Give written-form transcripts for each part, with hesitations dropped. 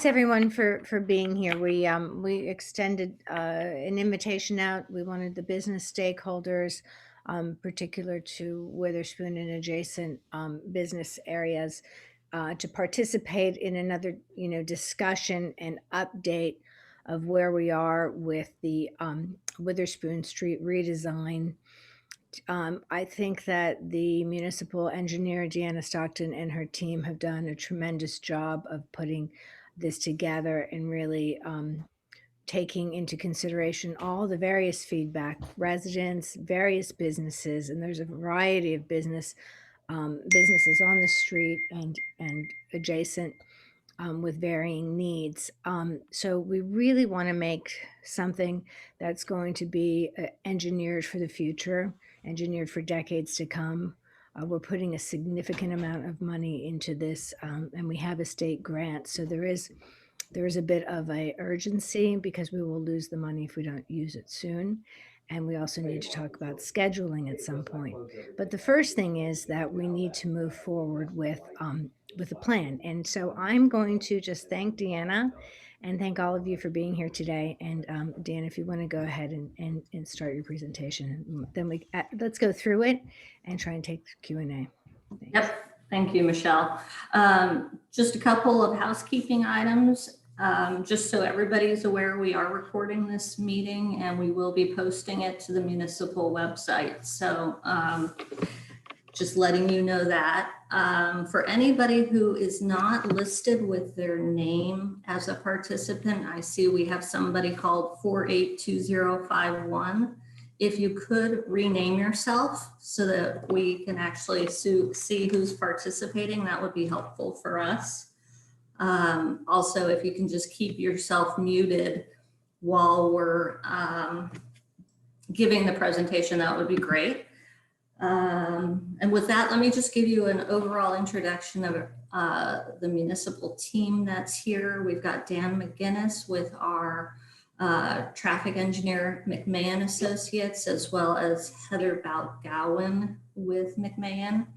thanks everyone for being here. We extended an invitation out. We wanted the business stakeholders, particular to Witherspoon and adjacent business areas, to participate in another, discussion and update of where we are with the Witherspoon Street redesign. I think that the municipal engineer, Deanna Stockton, and her team have done a tremendous job of putting this together and really taking into consideration all the various feedback, residents, various businesses, and there's a variety of businesses on the street and adjacent with varying needs. So we really want to make something that's going to be engineered for the future, engineered for decades to come. We're putting a significant amount of money into this, and we have a state grant. So there is a bit of a urgency because we will lose the money if we don't use it soon. And we also need to talk about scheduling at some point. But the first thing is that we need to move forward with a plan. And so I'm going to just thank Deanna and thank all of you for being here today. And Dan, if you want to go ahead and start your presentation, then let's go through it and try and take the Q&A. Thanks. Yep. Thank you, Michelle. Just a couple of housekeeping items. Just so everybody's aware, we are recording this meeting and we will be posting it to the municipal website. So just letting you know that. For anybody who is not listed with their name as a participant, I see we have somebody called 482051. If you could rename yourself so that we can actually see who's participating, that would be helpful for us. Also, if you can just keep yourself muted while we're giving the presentation, that would be great. And with that, let me just give you an overall introduction of the municipal team that's here. We've got Dan McGinnis with our traffic engineer, McMahon Associates, as well as Heather Balgowan with McMahon.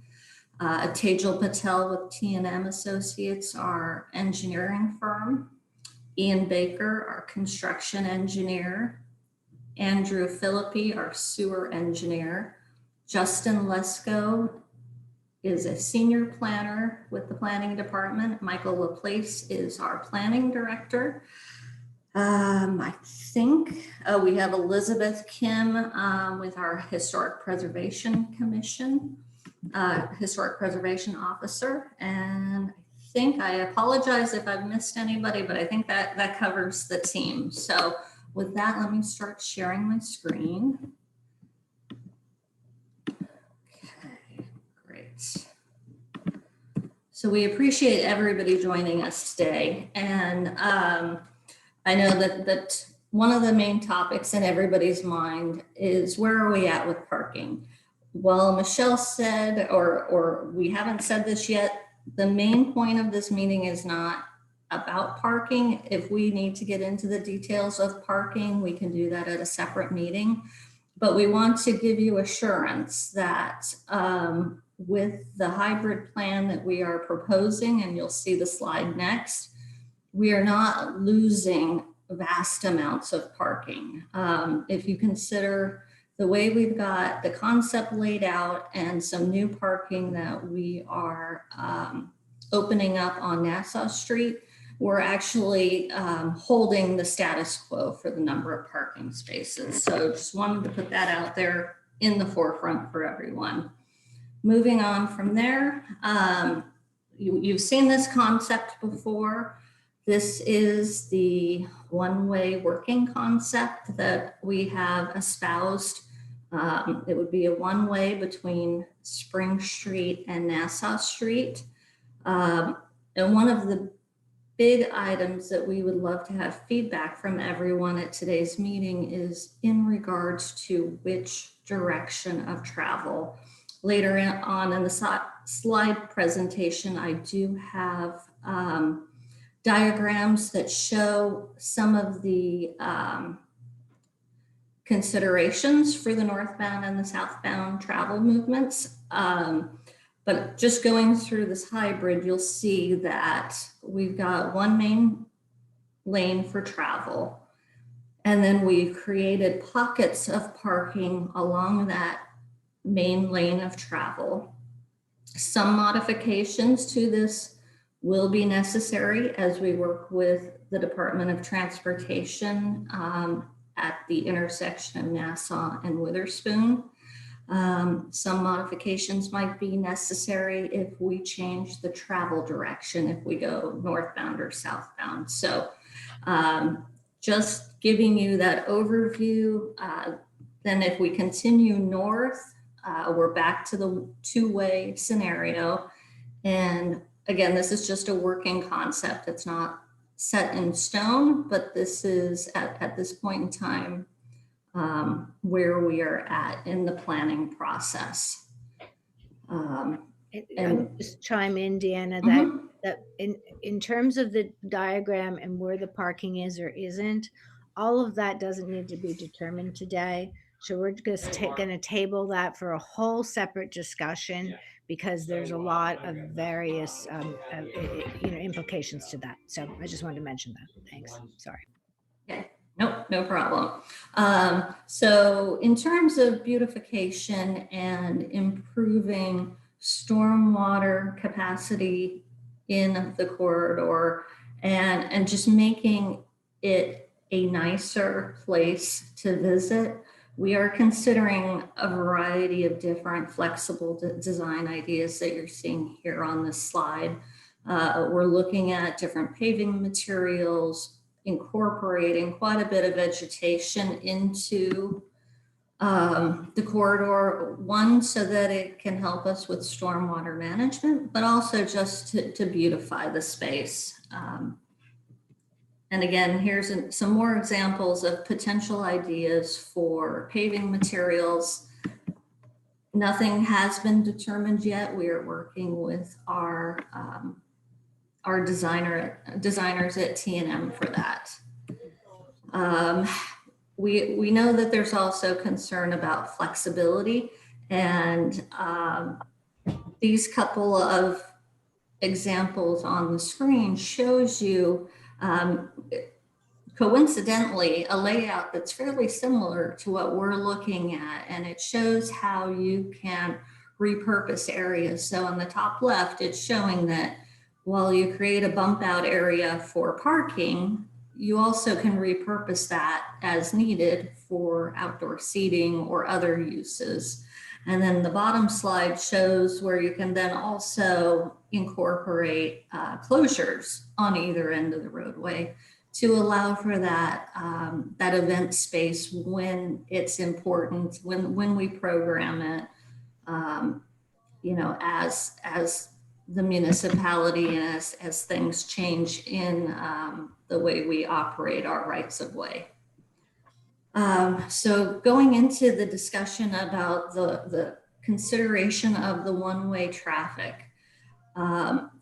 Tejal Patel with T&M Associates, our engineering firm. Ian Baker, our construction engineer. Andrew Philippi, our sewer engineer. Justin Lesko is a senior planner with the planning department. Michael Laplace is our planning director. I think we have Elizabeth Kim with our Historic Preservation Commission, Historic Preservation Officer. And I apologize if I've missed anybody, but I think that covers the team. So with that, let me start sharing my screen. So we appreciate everybody joining us today. And I know that one of the main topics in everybody's mind is where are we at with parking? Well, Michelle said, or we haven't said this yet, the main point of this meeting is not about parking. If we need to get into the details of parking, we can do that at a separate meeting. But we want to give you assurance that with the hybrid plan that we are proposing, and you'll see the slide next, we are not losing vast amounts of parking. If you consider the way we've got the concept laid out and some new parking that we are opening up on Nassau Street, we're actually holding the status quo for the number of parking spaces. So just wanted to put that out there in the forefront for everyone. Moving on from there, you've seen this concept before. This is the one-way working concept that we have espoused. It would be a one-way between Spring Street and Nassau Street. And one of the big items that we would love to have feedback from everyone at today's meeting is in regards to which direction of travel. Later on in the slide presentation, I do have diagrams that show some of the considerations for the northbound and the southbound travel movements. But just going through this hybrid, you'll see that we've got one main lane for travel. And then we created pockets of parking along that main lane of travel. Some modifications to this will be necessary as we work with the Department of Transportation at the intersection of Nassau and Witherspoon. Some modifications might be necessary if we change the travel direction, if we go northbound or southbound. So just giving you that overview. Then if we continue north, we're back to the two-way scenario. And again, this is just a working concept. It's not set in stone, but this is at this point in time where we are at in the planning process. And just chime in, Deanna, that in terms of the diagram and where the parking is or isn't, all of that doesn't need to be determined today. So we're just going to table that for a whole separate discussion because there's a lot of various implications to that. So I just wanted to mention that. Thanks. Sorry. Okay. Nope, no problem. So in terms of beautification and improving stormwater capacity in the corridor and just making it a nicer place to visit, we are considering a variety of different flexible design ideas that you're seeing here on this slide. We're looking at different paving materials, incorporating quite a bit of vegetation into the corridor, one, so that it can help us with stormwater management, but also just to beautify the space. And again, here's some more examples of potential ideas for paving materials. Nothing has been determined yet. We are working with our designers at T&M for that. We know that there's also concern about flexibility, and these couple of examples on the screen shows you coincidentally a layout that's fairly similar to what we're looking at, and it shows how you can repurpose areas. So on the top left, it's showing that while you create a bump out area for parking, you also can repurpose that as needed for outdoor seating or other uses. And then the bottom slide shows where you can then also incorporate closures on either end of the roadway to allow for that that event space when it's important, when we program it, as the municipality and as things change in the way we operate our rights of way. So going into the discussion about the consideration of the one-way traffic,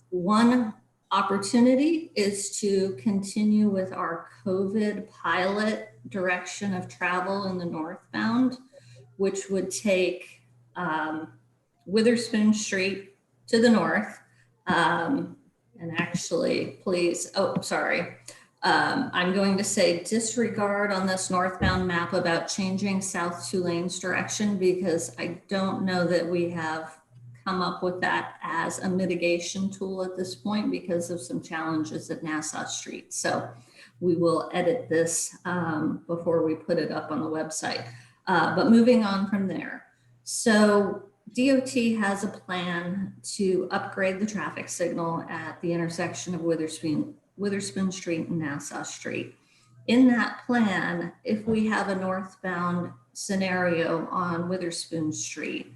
one opportunity is to continue with our COVID pilot direction of travel in the northbound, which would take Witherspoon Street to the north. And actually, please, I'm going to say disregard on this northbound map about changing south 2 lanes direction, because I don't know that we have come up with that as a mitigation tool at this point because of some challenges at Nassau Street. So we will edit this before we put it up on the website. But moving on from there. So DOT has a plan to upgrade the traffic signal at the intersection of Witherspoon Street and Nassau Street. In that plan, if we have a northbound scenario on Witherspoon Street,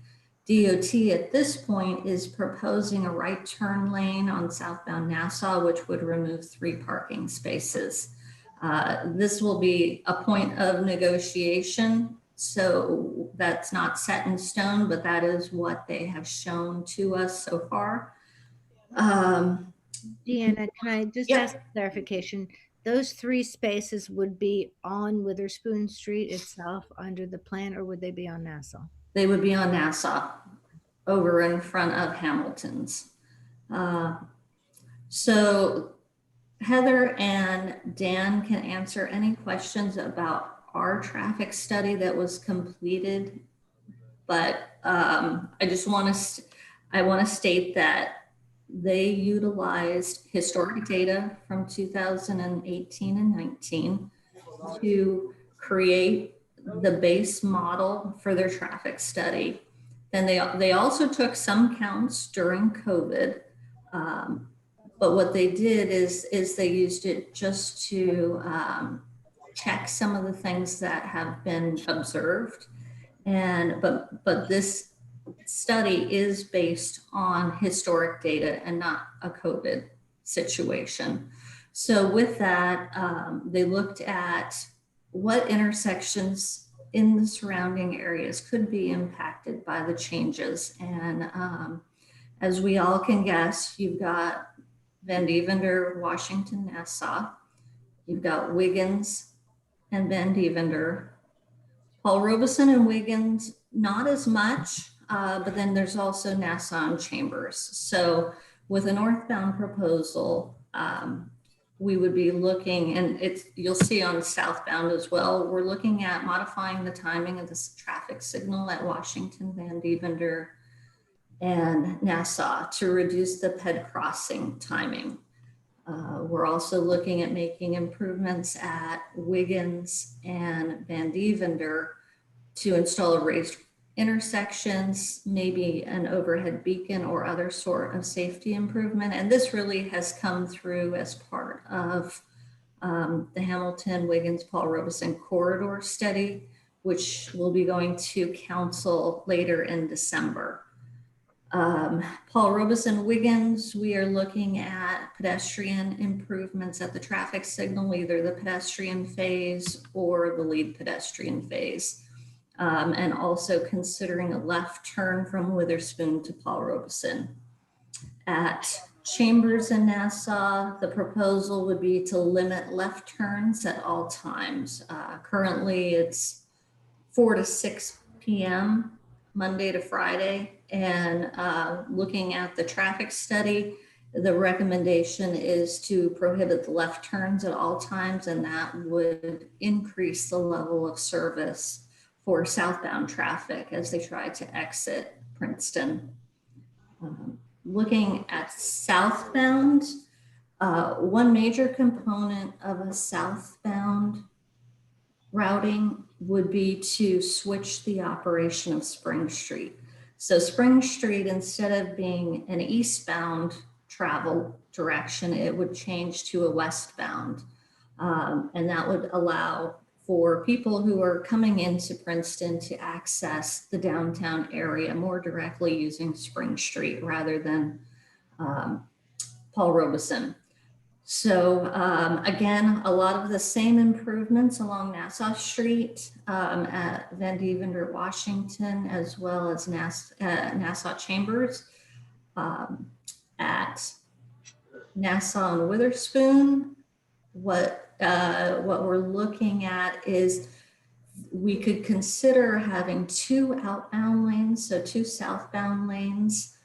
DOT at this point is proposing a right turn lane on southbound Nassau, which would remove 3 parking spaces. This will be a point of negotiation, so that's not set in stone, but that is what they have shown to us so far. Deanna, can I just ask clarification? Those 3 spaces would be on Witherspoon Street itself under the plan, or would they be on Nassau? They would be on Nassau, over in front of Hamilton's. So Heather and Dan can answer any questions about our traffic study that was completed. But I just want to, I want to state that they utilized historic data from 2018 and 19 to create the base model for their traffic study. Then they also took some counts during COVID. But what they did is they used it just to check some of the things that have been observed. And but this study is based on historic data and not a COVID situation. So with that, they looked at what intersections in the surrounding areas could be impacted by the changes. And as we all can guess, you've got Van Divender, Washington, Nassau. You've got Wiggins and Van Divender. Paul Robeson and Wiggins, not as much, but then there's also Nassau and Chambers. So with a northbound proposal, we would be looking, and it's, you'll see on southbound as well, we're looking at modifying the timing of this traffic signal at Washington, Van Divender, and Nassau to reduce the ped crossing timing. We're also looking at making improvements at Wiggins and Van Divender to install a raised intersections, maybe an overhead beacon or other sort of safety improvement. And this really has come through as part of the Hamilton, Wiggins, Paul Robeson corridor study, which will be going to council later in December. Paul Robeson Wiggins, we are looking at pedestrian improvements at the traffic signal, either the pedestrian phase or the lead pedestrian phase. And also considering a left turn from Witherspoon to Paul Robeson. At Chambers in Nassau, the proposal would be to limit left turns at all times. Currently it's 4 to 6 p.m. Monday to Friday. And looking at the traffic study, the recommendation is to prohibit the left turns at all times, and that would increase the level of service for southbound traffic as they try to exit Princeton. Looking at southbound, one major component of a southbound routing would be to switch the operation of Spring Street. So Spring Street, instead of being an eastbound travel direction, it would change to a westbound. And that would allow for people who are coming into Princeton to access the downtown area more directly using Spring Street rather than Paul Robeson. So again, a lot of the same improvements along Nassau Street at Van Divender, Washington, as well as Nassau Chambers. At Nassau and Witherspoon, what we're looking at is we could consider having 2 outbound lanes, so 2 southbound lanes,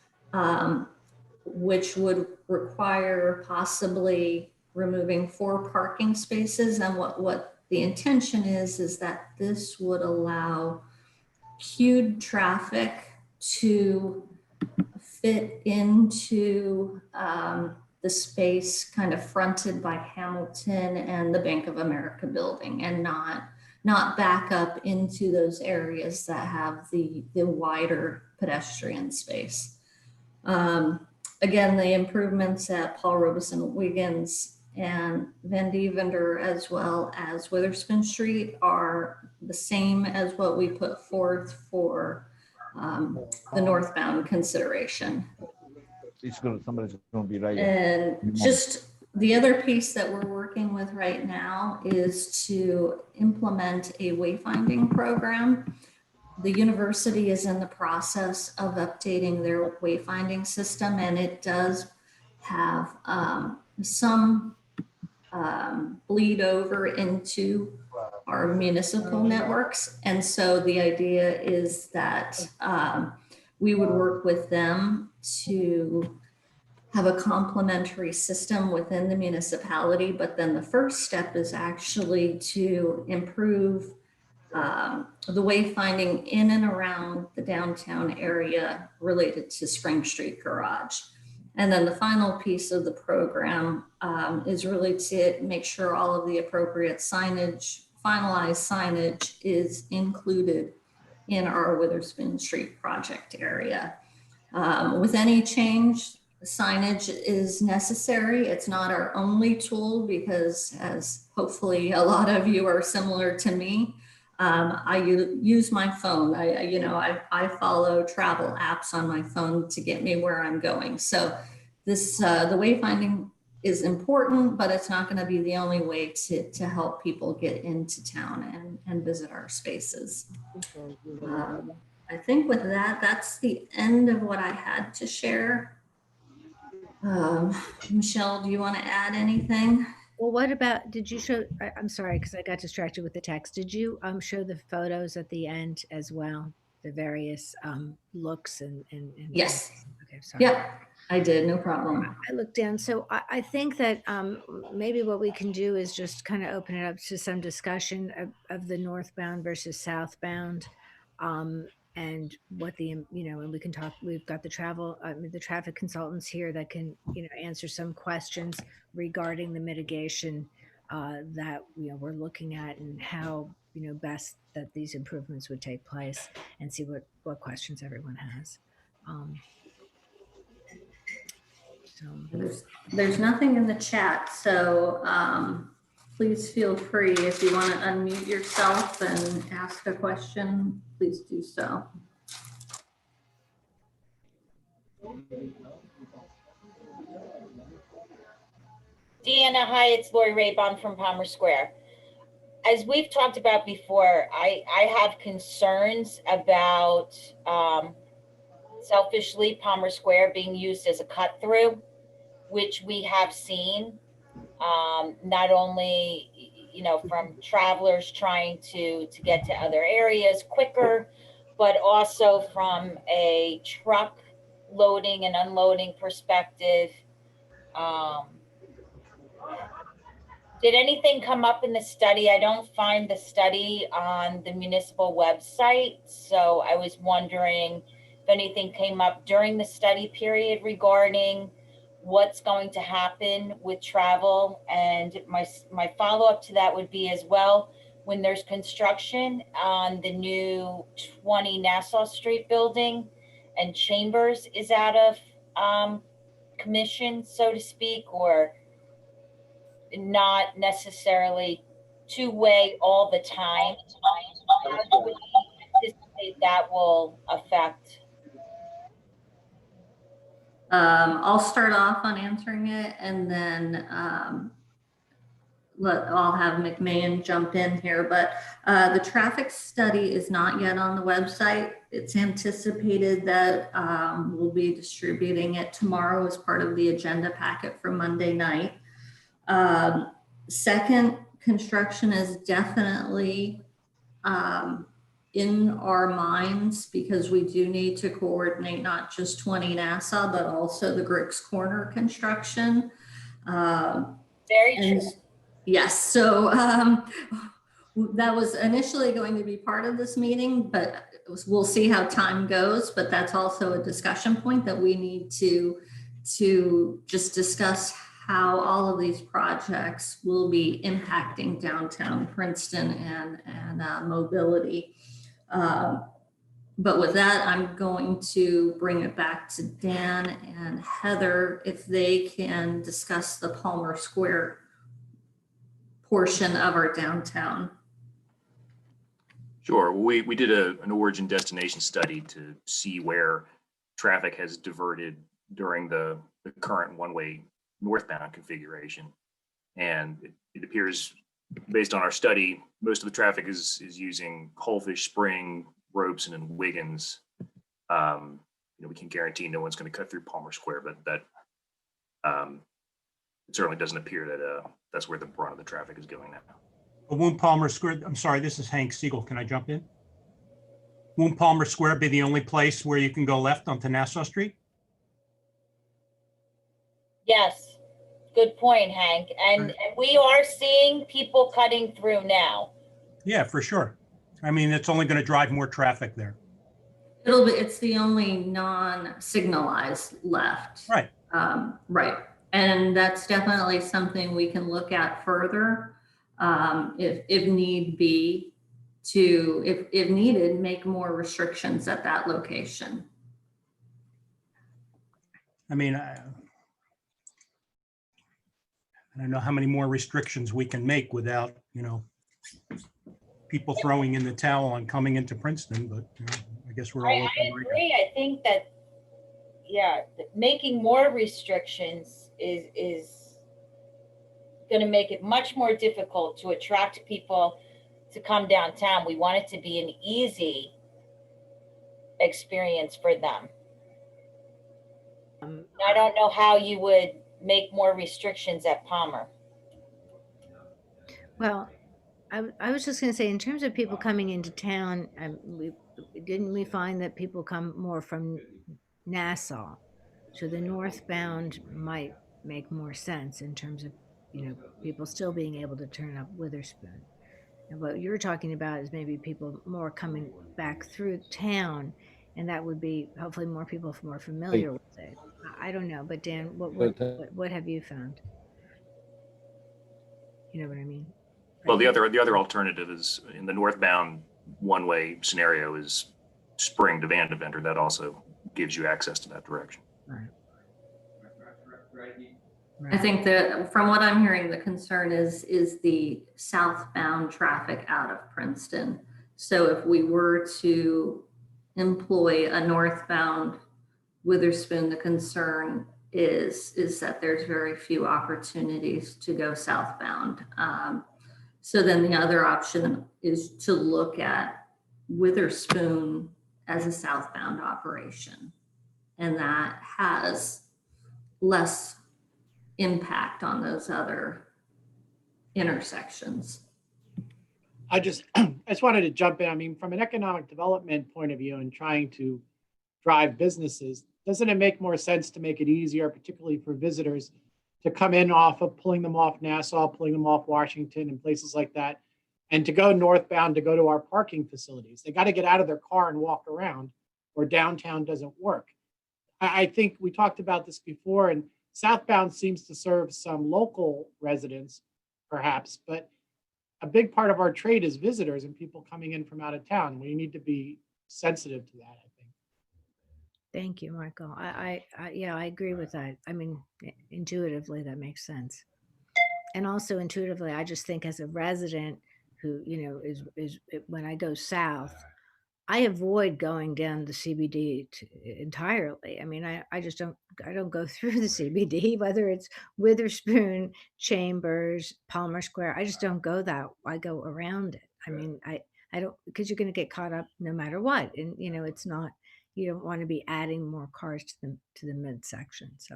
which would require possibly removing 4 parking spaces. And what the intention is that this would allow queued traffic to fit into the space kind of fronted by Hamilton and the Bank of America building, and not back up into those areas that have the wider pedestrian space. Again, the improvements at Paul Robeson, Wiggins, and Van Divender, as well as Witherspoon Street, are the same as what we put forth for the northbound consideration. Somebody's going to be right. And just the other piece that we're working with right now is to implement a wayfinding program. The university is in the process of updating their wayfinding system, and it does have some bleed over into our municipal networks. And so the idea is that we would work with them to have a complementary system within the municipality, but then the first step is actually to improve the wayfinding in and around the downtown area related to Spring Street Garage. And then the final piece of the program is really to make sure all of the appropriate signage, finalized signage, is included in our Witherspoon Street project area. With any change, signage is necessary. It's not our only tool because, as hopefully a lot of you are similar to me, I use my phone. I follow travel apps on my phone to get me where I'm going. So this the wayfinding is important, but it's not going to be the only way to help people get into town and visit our spaces. I think with that, that's the end of what I had to share. Michelle, do you want to add anything? Well, what about, did you show, I'm sorry, because I got distracted with the text. Did you show the photos at the end as well? The various looks and Yes. Okay, sorry. Yep, I did, no problem. I looked down. So I think that maybe what we can do is just kind of open it up to some discussion of the northbound versus southbound. And what the, and we can talk, we've got the the traffic consultants here that can, answer some questions regarding the mitigation that, we're looking at and how, best that these improvements would take place, and see what questions everyone has. So There's nothing in the chat, so please feel free, if you want to unmute yourself and ask a question, please do so. Deanna, hi, it's Lori Raybon from Palmer Square. As we've talked about before, I have concerns about selfishly Palmer Square being used as a cut through, which we have seen not only from travelers trying to get to other areas quicker, but also from a truck loading and unloading perspective. Did anything come up in the study? I don't find the study on the municipal website, so I was wondering if anything came up during the study period regarding what's going to happen with travel. And my follow-up to that would be as well, when there's construction on the new 20 Nassau Street building and Chambers is out of commission, so to speak, or not necessarily two-way all the time, how do we anticipate that will affect? I'll start off on answering it, and then I'll have McMahon jump in here. But the traffic study is not yet on the website. It's anticipated that we'll be distributing it tomorrow as part of the agenda packet for Monday night. Second, construction is definitely in our minds, because we do need to coordinate not just 20 Nassau, but also the Griggs Corner construction. Very true. Yes, so that was initially going to be part of this meeting, but we'll see how time goes. But that's also a discussion point that we need to just discuss how all of these projects will be impacting downtown Princeton and mobility. But with that, I'm going to bring it back to Dan and Heather if they can discuss the Palmer Square portion of our downtown. Sure. We did an origin destination study to see where traffic has diverted during the current one-way northbound configuration. And it appears, based on our study, most of the traffic is using Coalfish Spring, Robeson, and Wiggins. We can guarantee no one's going to cut through Palmer Square, but that it certainly doesn't appear that that's where the brunt of the traffic is going now. Won't Palmer Square, I'm sorry, this is Hank Siegel. Can I jump in? Won't Palmer Square be the only place where you can go left onto Nassau Street? Yes, good point, Hank. And we are seeing people cutting through now. Yeah, for sure. I mean, it's only going to drive more traffic there. It's the only non-signalized left. Right. Right. And that's definitely something we can look at further, if need be, if needed, make more restrictions at that location. I mean, I don't know how many more restrictions we can make without, people throwing in the towel on coming into Princeton, but I guess we're all. I agree. I think that, yeah, making more restrictions is going to make it much more difficult to attract people to come downtown. We want it to be an easy experience for them. I don't know how you would make more restrictions at Palmer. Well, I was just going to say, in terms of people coming into town, didn't we find that people come more from Nassau? So the northbound might make more sense in terms of, people still being able to turn up Witherspoon. And what you're talking about is maybe people more coming back through town, and that would be hopefully more people more familiar with it. I don't know, but Dan, what have you found? You know what I mean? Well, the other alternative is in the northbound one-way scenario is Spring to Vandeventer. That also gives you access to that direction. Right. I think that from what I'm hearing, the concern is the southbound traffic out of Princeton. So if we were to employ a northbound Witherspoon, the concern is that there's very few opportunities to go southbound. So then the other option is to look at Witherspoon as a southbound operation, and that has less impact on those other intersections. I just wanted to jump in. I mean, from an economic development point of view and trying to drive businesses, doesn't it make more sense to make it easier, particularly for visitors, to come in pulling them off Nassau, pulling them off Washington and places like that, and to go northbound to go to our parking facilities? They got to get out of their car and walk around, or downtown doesn't work. I think we talked about this before, and southbound seems to serve some local residents, perhaps, but a big part of our trade is visitors and people coming in from out of town. We need to be sensitive to that, I think. Thank you, Michael. Yeah, I agree with that. I mean, intuitively, that makes sense. And also intuitively, I just think as a resident who, is when I go south, I avoid going down the CBD entirely. I mean, I just don't go through the CBD, whether it's Witherspoon, Chambers, Palmer Square. I just don't go that. I go around it. I mean, I don't, because you're going to get caught up no matter what. And, it's not, you don't want to be adding more cars to the midsection. So.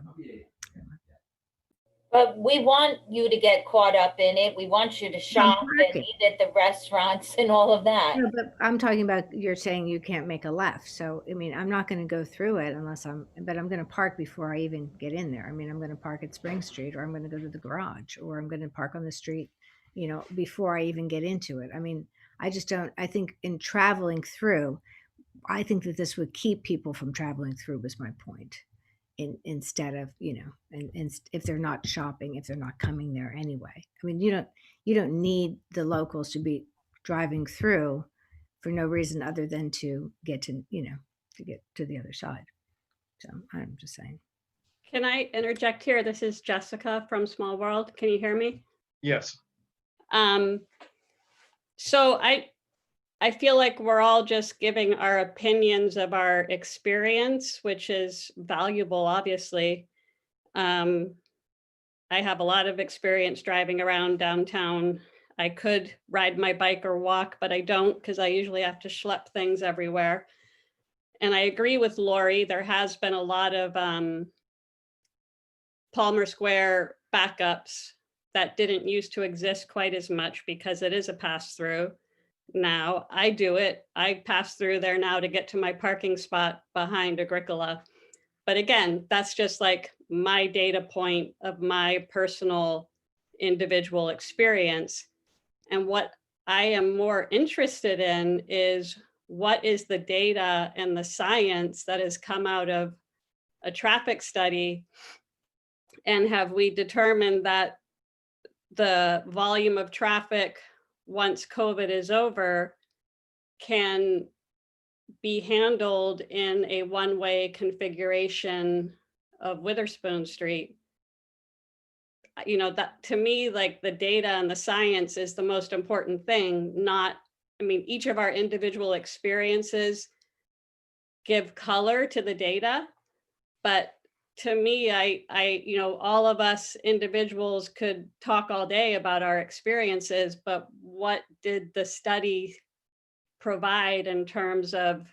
But we want you to get caught up in it. We want you to shop and eat at the restaurants and all of that. No, but I'm talking about, you're saying you can't make a left. So, I mean, I'm not going to go through it but I'm going to park before I even get in there. I mean, I'm going to park at Spring Street, or I'm going to go to the garage, or I'm going to park on the street, before I even get into it. I mean, I think in traveling through, I think that this would keep people from traveling through, was my point. Instead of, and if they're not shopping, if they're not coming there anyway. I mean, you don't need the locals to be driving through for no reason other than to get to get to the other side. So I'm just saying. Can I interject here? This is Jessica from Small World. Can you hear me? Yes. So I feel like we're all just giving our opinions of our experience, which is valuable, obviously. I have a lot of experience driving around downtown. I could ride my bike or walk, but I don't, because I usually have to schlep things everywhere. And I agree with Lori, there has been a lot of Palmer Square backups that didn't used to exist quite as much because it is a pass-through. Now I do it. I pass through there now to get to my parking spot behind Agricola. But again, that's just like my data point of my personal individual experience. And what I am more interested in is what is the data and the science that has come out of a traffic study, and have we determined that the volume of traffic once COVID is over can be handled in a one-way configuration of Witherspoon Street. You know, that to me, like the data and the science is the most important thing, not, I mean, each of our individual experiences give color to the data, but to me, you know, all of us individuals could talk all day about our experiences, but what did the study provide in terms of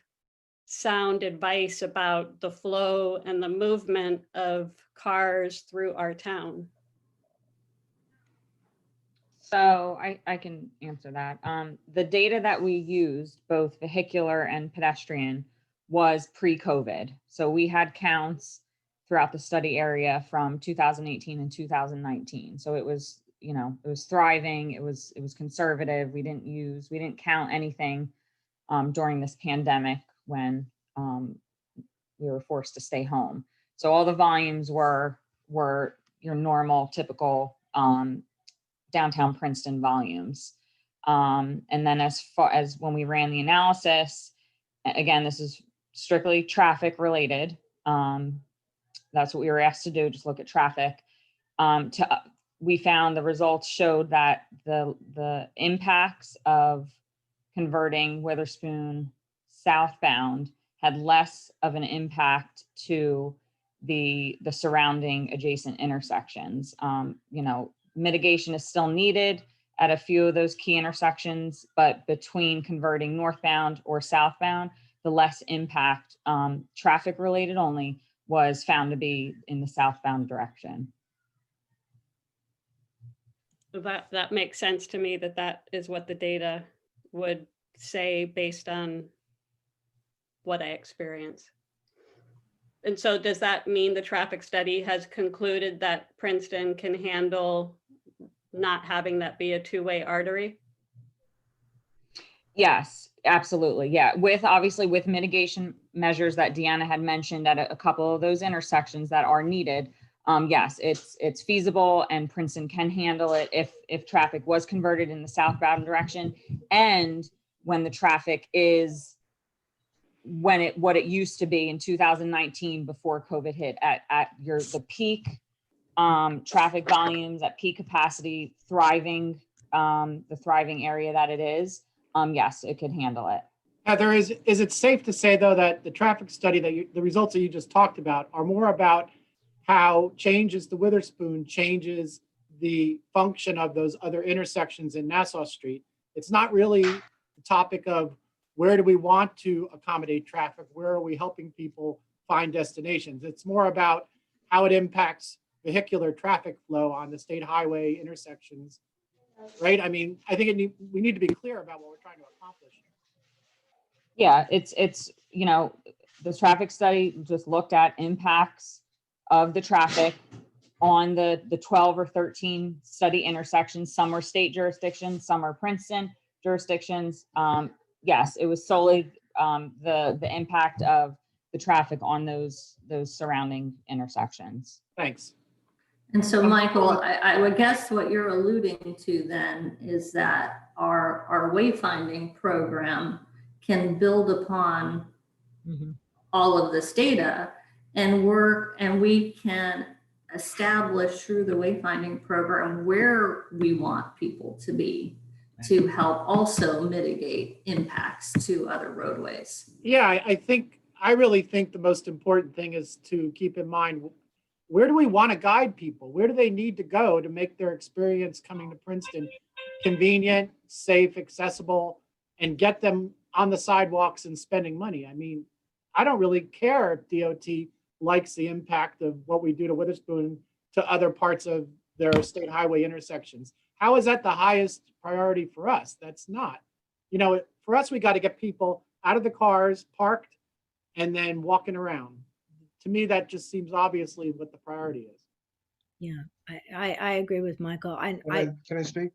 sound advice about the flow and the movement of cars through our town? So I can answer that. The data that we used, both vehicular and pedestrian, was pre-COVID. So we had counts throughout the study area from 2018 and 2019. So it was, you know, it was thriving. It was conservative. We didn't count anything during this pandemic when we were forced to stay home. So all the volumes were your normal, typical downtown Princeton volumes. And then as far as when we ran the analysis, again, this is strictly traffic related. That's what we were asked to do, just look at traffic. We found the results showed that the impacts of converting Witherspoon southbound had less of an impact to the surrounding adjacent intersections. You know, mitigation is still needed at a few of those key intersections, but between converting northbound or southbound, the less impact, traffic related only, was found to be in the southbound direction. That makes sense to me, that is what the data would say based on what I experience. And so does that mean the traffic study has concluded that Princeton can handle not having that be a two-way artery? Yes, absolutely. Yeah, obviously with mitigation measures that Deanna had mentioned at a couple of those intersections that are needed. Yes, it's feasible, and Princeton can handle it if traffic was converted in the southbound direction, and when the traffic is what it used to be in 2019 before COVID hit at the peak traffic volumes, at peak capacity, the thriving area that it is. Yes, it could handle it. Heather, is it safe to say though that the traffic study the results that you just talked about are more about how changes to Witherspoon changes the function of those other intersections in Nassau Street? It's not really the topic of where do we want to accommodate traffic? Where are we helping people find destinations? It's more about how it impacts vehicular traffic flow on the state highway intersections, right? I mean, I think we need to be clear about what we're trying to accomplish. Yeah, it's you know, the traffic study just looked at impacts of the traffic on the 12 or 13 study intersections. Some were state jurisdictions, some are Princeton jurisdictions. Yes, it was solely the impact of the traffic on those surrounding intersections. Thanks. And so, Michael, I would guess what you're alluding to then is that our wayfinding program can build upon all of this data and we can establish through the wayfinding program where we want people to be to help also mitigate impacts to other roadways. Yeah, I really think the most important thing is to keep in mind, where do we want to guide people? Where do they need to go to make their experience coming to Princeton convenient, safe, accessible, and get them on the sidewalks and spending money? I mean, I don't really care if DOT likes the impact of what we do to Witherspoon to other parts of their state highway intersections. How is that the highest priority for us? That's not. You know, for us, we got to get people out of the cars, parked, and then walking around. to me, that just seems obviously what the priority is. Yeah, I agree with Michael. Can I speak?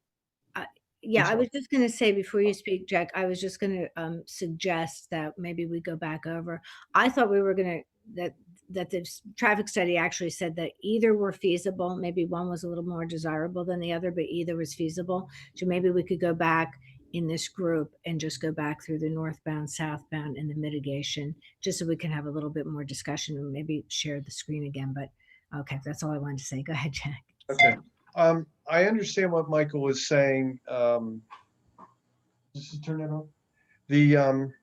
Yeah, I sorry. was just gonna say before you speak, Jack, I was just gonna suggest that maybe we go back over. I thought we were gonna that the traffic study actually said that either were feasible. Maybe one was a little more desirable than the other, but either was feasible. So maybe we could go back in this group and just go back through the northbound, southbound, and the mitigation, just so we can have a little bit more discussion and maybe share the screen again. But okay, that's all I wanted to say. Go ahead, Jack. Okay. I understand what Michael was saying. Just to turn that on.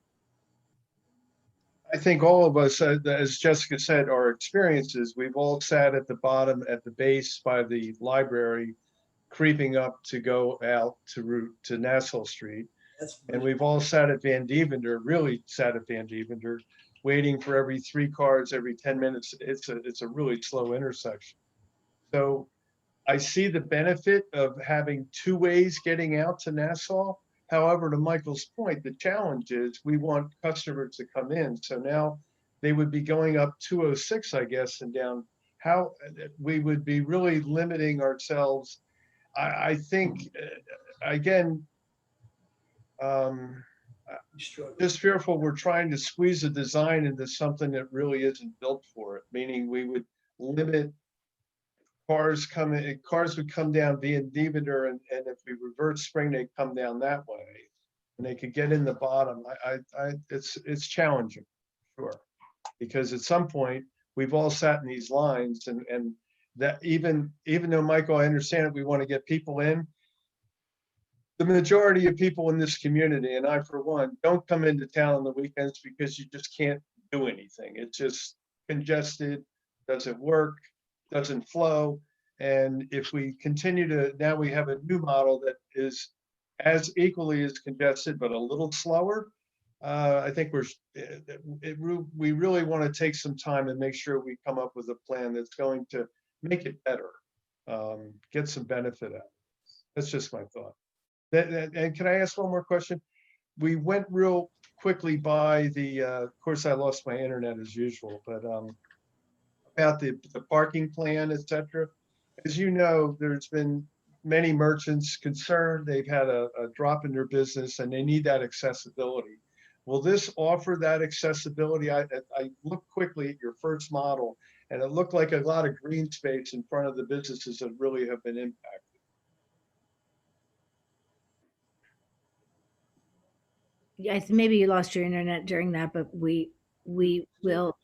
I think all of us, as Jessica said, our experiences, we've all sat at the bottom, at the base by the library, creeping up to go out to Nassau Street. And we've all sat at Van Divender, really sat at Van Divender, waiting for every 3 cars every 10 minutes. It's a really slow intersection. So I see the benefit of having 2 ways getting out to Nassau. However, to Michael's point, the challenge is we want customers to come in. So now they would be going up 206, I guess, and down. How we would be really limiting ourselves. I think, again, just fearful we're trying to squeeze a design into something that really isn't built for it, meaning we would limit cars would come down via Divender, and if we reverse spring, they come down that way, and they could get in the bottom. It's challenging, sure, because at some point we've all sat in these lines, and that even though, Michael, I understand that we want to get people in, the majority of people in this community, and I for one, don't come into town on the weekends because you just can't do anything. It's just congested, doesn't work, doesn't flow. And if we continue to, now we have a new model that is as equally as congested, but a little slower. I think we really want to take some time and make sure we come up with a plan that's going to make it better, get some benefit out of it. That's just my thought. And can I ask one more question? We went real quickly by of course I lost my internet as usual, but about the parking plan, et cetera. As you know, there's been many merchants concerned. They've had a drop in their business and they need that accessibility. Will this offer that accessibility? I looked quickly at your first model and it looked like a lot of green space in front of the businesses that really have been impacted. Yeah, maybe you lost your internet during that, but we will.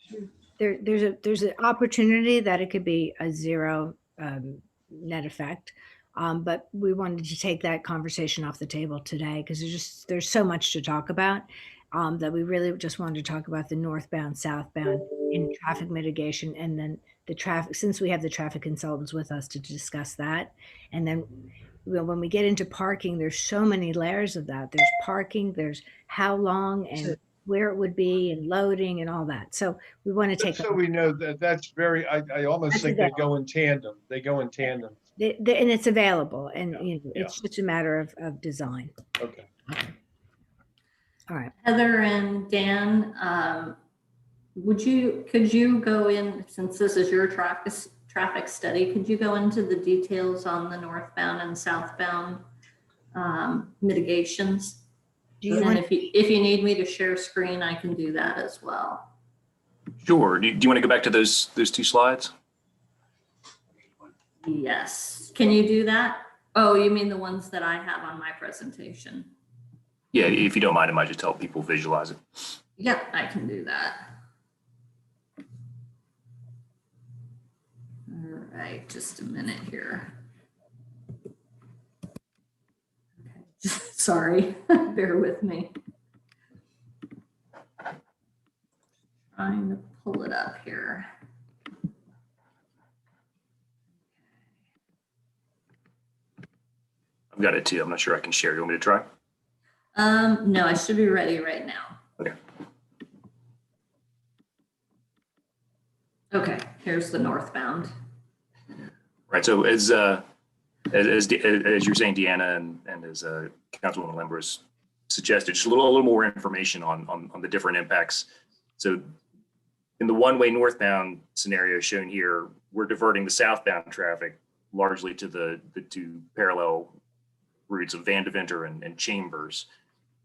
There's an opportunity that it could be a zero net effect, but we wanted to take that conversation off the table today because there's so much to talk about that we really just wanted to talk about the northbound, southbound in traffic mitigation, and then the traffic, since we have the traffic consultants with us to discuss that, and then. Well, when we get into parking, there's so many layers of that. There's parking, there's how long and where it would be and loading and all that. So we want to take. So we know that that's very, I almost think they go in tandem. They go in tandem. And it's available, and you know, it's just a matter of design. Okay. All right. Heather and Dan, could you go in, since this is your traffic study, could you go into the details on the northbound and southbound mitigations? And if you need me to share screen, I can do that as well. Sure. Do you want to go back to those 2 slides? Yes. Can you do that? Oh, you mean the ones that I have on my presentation? Yeah, if you don't mind, I might just help people visualize it. Yep, I can do that. All right, just a minute here. Okay. Sorry, bear with me. Trying to pull it up here. I've got it too. I'm not sure I can share. You want me to try? No, I should be ready right now. Okay. Okay, here's the northbound. Right. So as you're saying, Deanna, and as Councilwoman Lembers suggested, just a little more information on the different impacts. So in the one-way northbound scenario shown here, we're diverting the southbound traffic largely to the two parallel routes of Van Deventer and Chambers.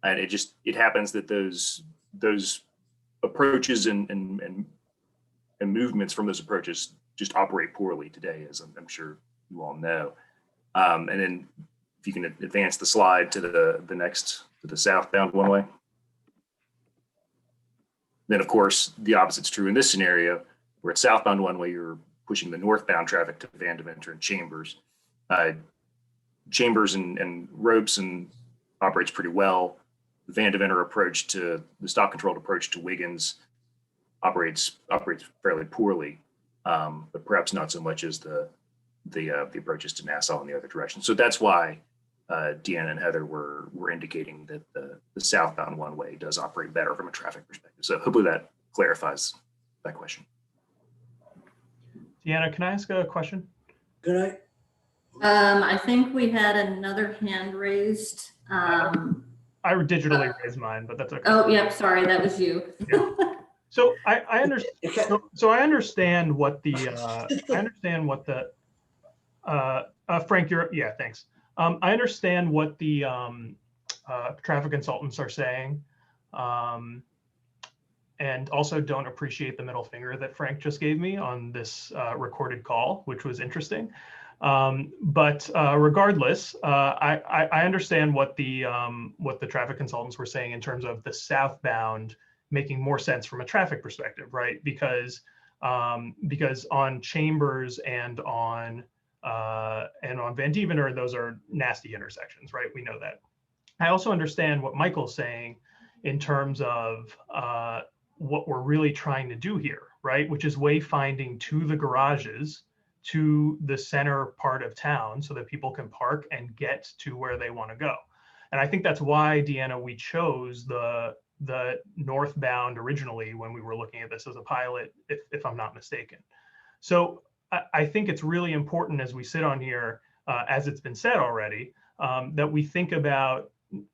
And it happens that those approaches and movements from those approaches just operate poorly today, as I'm sure you all know. And then if you can advance the slide to the southbound one way. Then of course, the opposite's true in this scenario, where it's southbound one way, you're pushing the northbound traffic to Van Deventer and Chambers. Chambers and Robeson operates pretty well. The Van Deventer approach to the stock controlled approach to Wiggins operates fairly poorly, but perhaps not so much as the approaches to Nassau in the other direction. So that's why Deanna and Heather were indicating that the southbound one way does operate better from a traffic perspective. So hopefully that clarifies that question. Deanna, can I ask a question? Good night. I think we had another hand raised. I digitally raised mine, but that's okay. Oh, yep, sorry, that was you. Yeah. So I understand. So I understand what the Frank, thanks. I understand what the traffic consultants are saying, and also don't appreciate the middle finger that Frank just gave me on this recorded call, which was interesting. But regardless, I understand what the traffic consultants were saying in terms of the southbound making more sense from a traffic perspective, right? Because on Chambers and on Van Deventer, those are nasty intersections, right? We know that. I also understand what Michael's saying in terms of what we're really trying to do here, right? Which is wayfinding to the garages, to the center part of town so that people can park and get to where they want to go. And I think that's why, Deanna, we chose the northbound originally when we were looking at this as a pilot, if I'm not mistaken. So I think it's really important as we sit on here, as it's been said already, that we think about,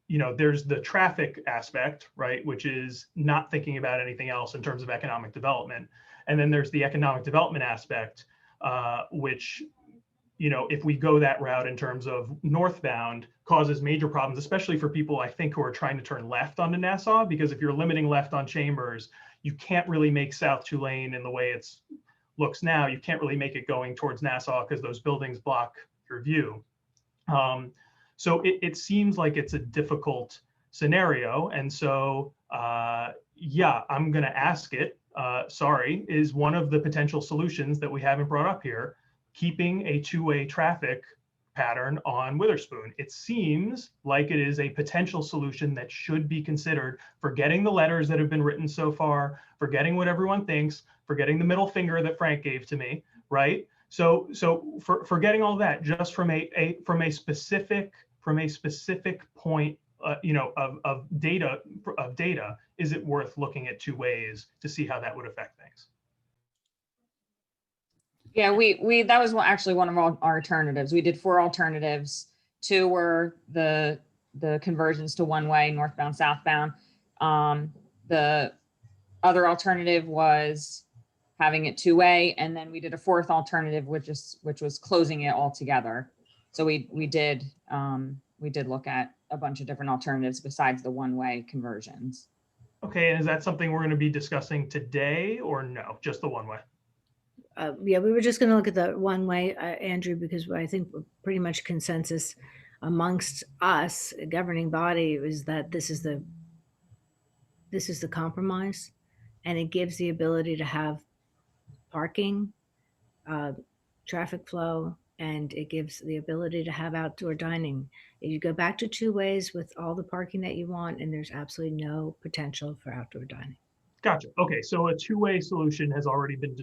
there's the traffic aspect, right, which is not thinking about anything else in terms of economic development. And then there's the economic development aspect, which, if we go that route in terms of northbound, causes major problems, especially for people, I think, who are trying to turn left onto Nassau, because if you're limiting left on Chambers, you can't really make South Tulane in the way it's looks now. You can't really make it going towards Nassau because those buildings block your view. So it seems like it's a difficult scenario. And so, yeah, I'm going to ask it. Sorry, is one of the potential solutions that we haven't brought up here, keeping a two-way traffic pattern on Witherspoon. It seems like it is a potential solution that should be considered, forgetting the letters that have been written so far, forgetting what everyone thinks, forgetting the middle finger that Frank gave to me, right? So forgetting all that, just from a specific point, of data, is it worth looking at two ways to see how that would affect things? Yeah, that was actually one of our alternatives. We did 4 alternatives. 2 were the conversions to one-way, northbound, southbound. The other alternative was having it two-way, and then we did a 4th alternative, which was closing it all together. So we did look at a bunch of different alternatives besides the one-way conversions. Okay, and is that something we're going to be discussing today, or no, just the one-way? Yeah, we were just going to look at the one way, Andrew, because I think we're pretty much consensus amongst us, a governing body, is that this is the compromise, and it gives the ability to have parking, traffic flow, and it gives the ability to have outdoor dining. You go back to two ways with all the parking that you want, and there's absolutely no potential for outdoor dining. Gotcha. Okay, so a two-way solution has already been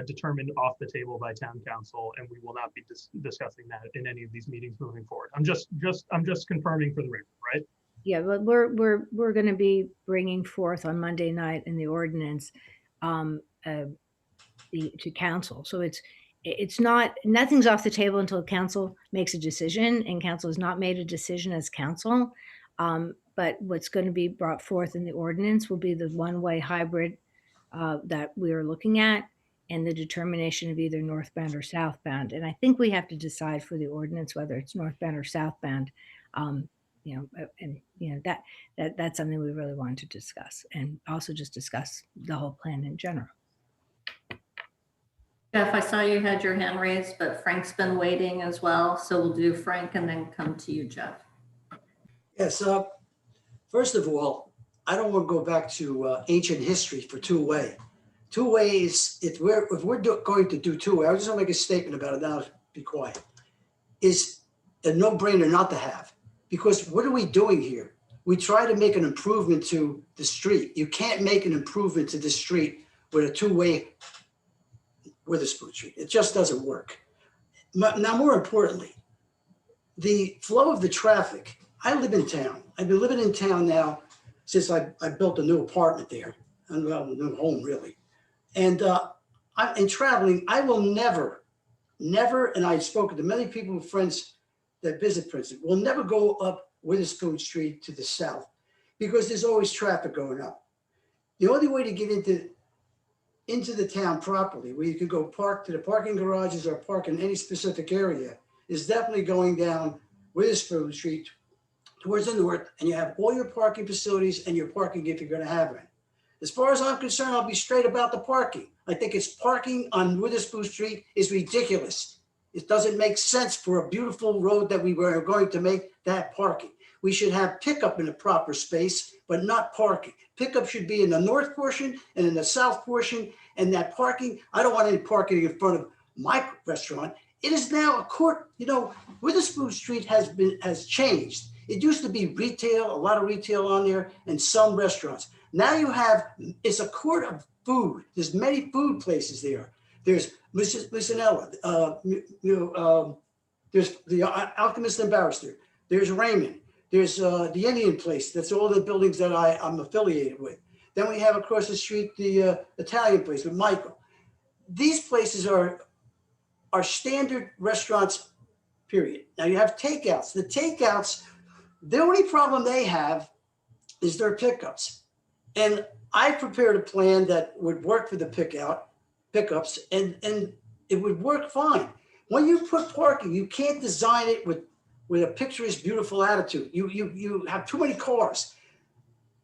determined off the table by town council, and we will not be discussing that in any of these meetings moving forward. I'm just confirming for the record, right? Yeah, but we're going to be bringing forth on Monday night in the ordinance to council. So it's not, nothing's off the table until council makes a decision, and council has not made a decision as council. But what's going to be brought forth in the ordinance will be the one-way hybrid that we are looking at, and the determination of either northbound or southbound. And I think we have to decide for the ordinance whether it's northbound or southbound. That's something we really wanted to discuss, and also just discuss the whole plan in general. Jeff, I saw you had your hand raised, but Frank's been waiting as well. So we'll do Frank and then come to you, Jeff. Yes, first of all, I don't want to go back to ancient history for two-way. Two-way is, if we're going to do two-way, I just want to make a statement about it now, be quiet, is a no-brainer not to have. Because what are we doing here? We try to make an improvement to the street. You can't make an improvement to the street with a two-way Witherspoon Street. It just doesn't work. Now, more importantly, the flow of the traffic. I live in town. I've been living in town now since I built a new apartment there, and well, a new home really. And in traveling, I will never, and I've spoken to many people, friends that visit Princeton, will never go up Witherspoon Street to the south because there's always traffic going up. The only way to get into the town properly, where you can go park to the parking garages or park in any specific area, is definitely going down Witherspoon Street towards the north, and you have all your parking facilities and your parking if you're going to have it. As far as I'm concerned, I'll be straight about the parking. I think it's parking on Witherspoon Street is ridiculous. It doesn't make sense for a beautiful road that we were going to make that parking. We should have pickup in the proper space, but not parking. Pickup should be in the north portion and in the south portion, and that parking, I don't want any parking in front of my restaurant. It is now a court, Witherspoon Street has changed. It used to be retail, a lot of retail on there, and some restaurants. Now it's a court of food. There's many food places there. There's Missinella, there's the Alchemist and Barrister. There's Raymond. There's the Indian place. That's all the buildings that I'm affiliated with. Then we have across the street the Italian place with Michael. These places are standard restaurants, period. Now you have takeouts. The takeouts, the only problem they have is their pickups. And I prepared a plan that would work for the pickups, and it would work fine. When you put parking, you can't design it with a picturesque, beautiful attitude. You have too many cars,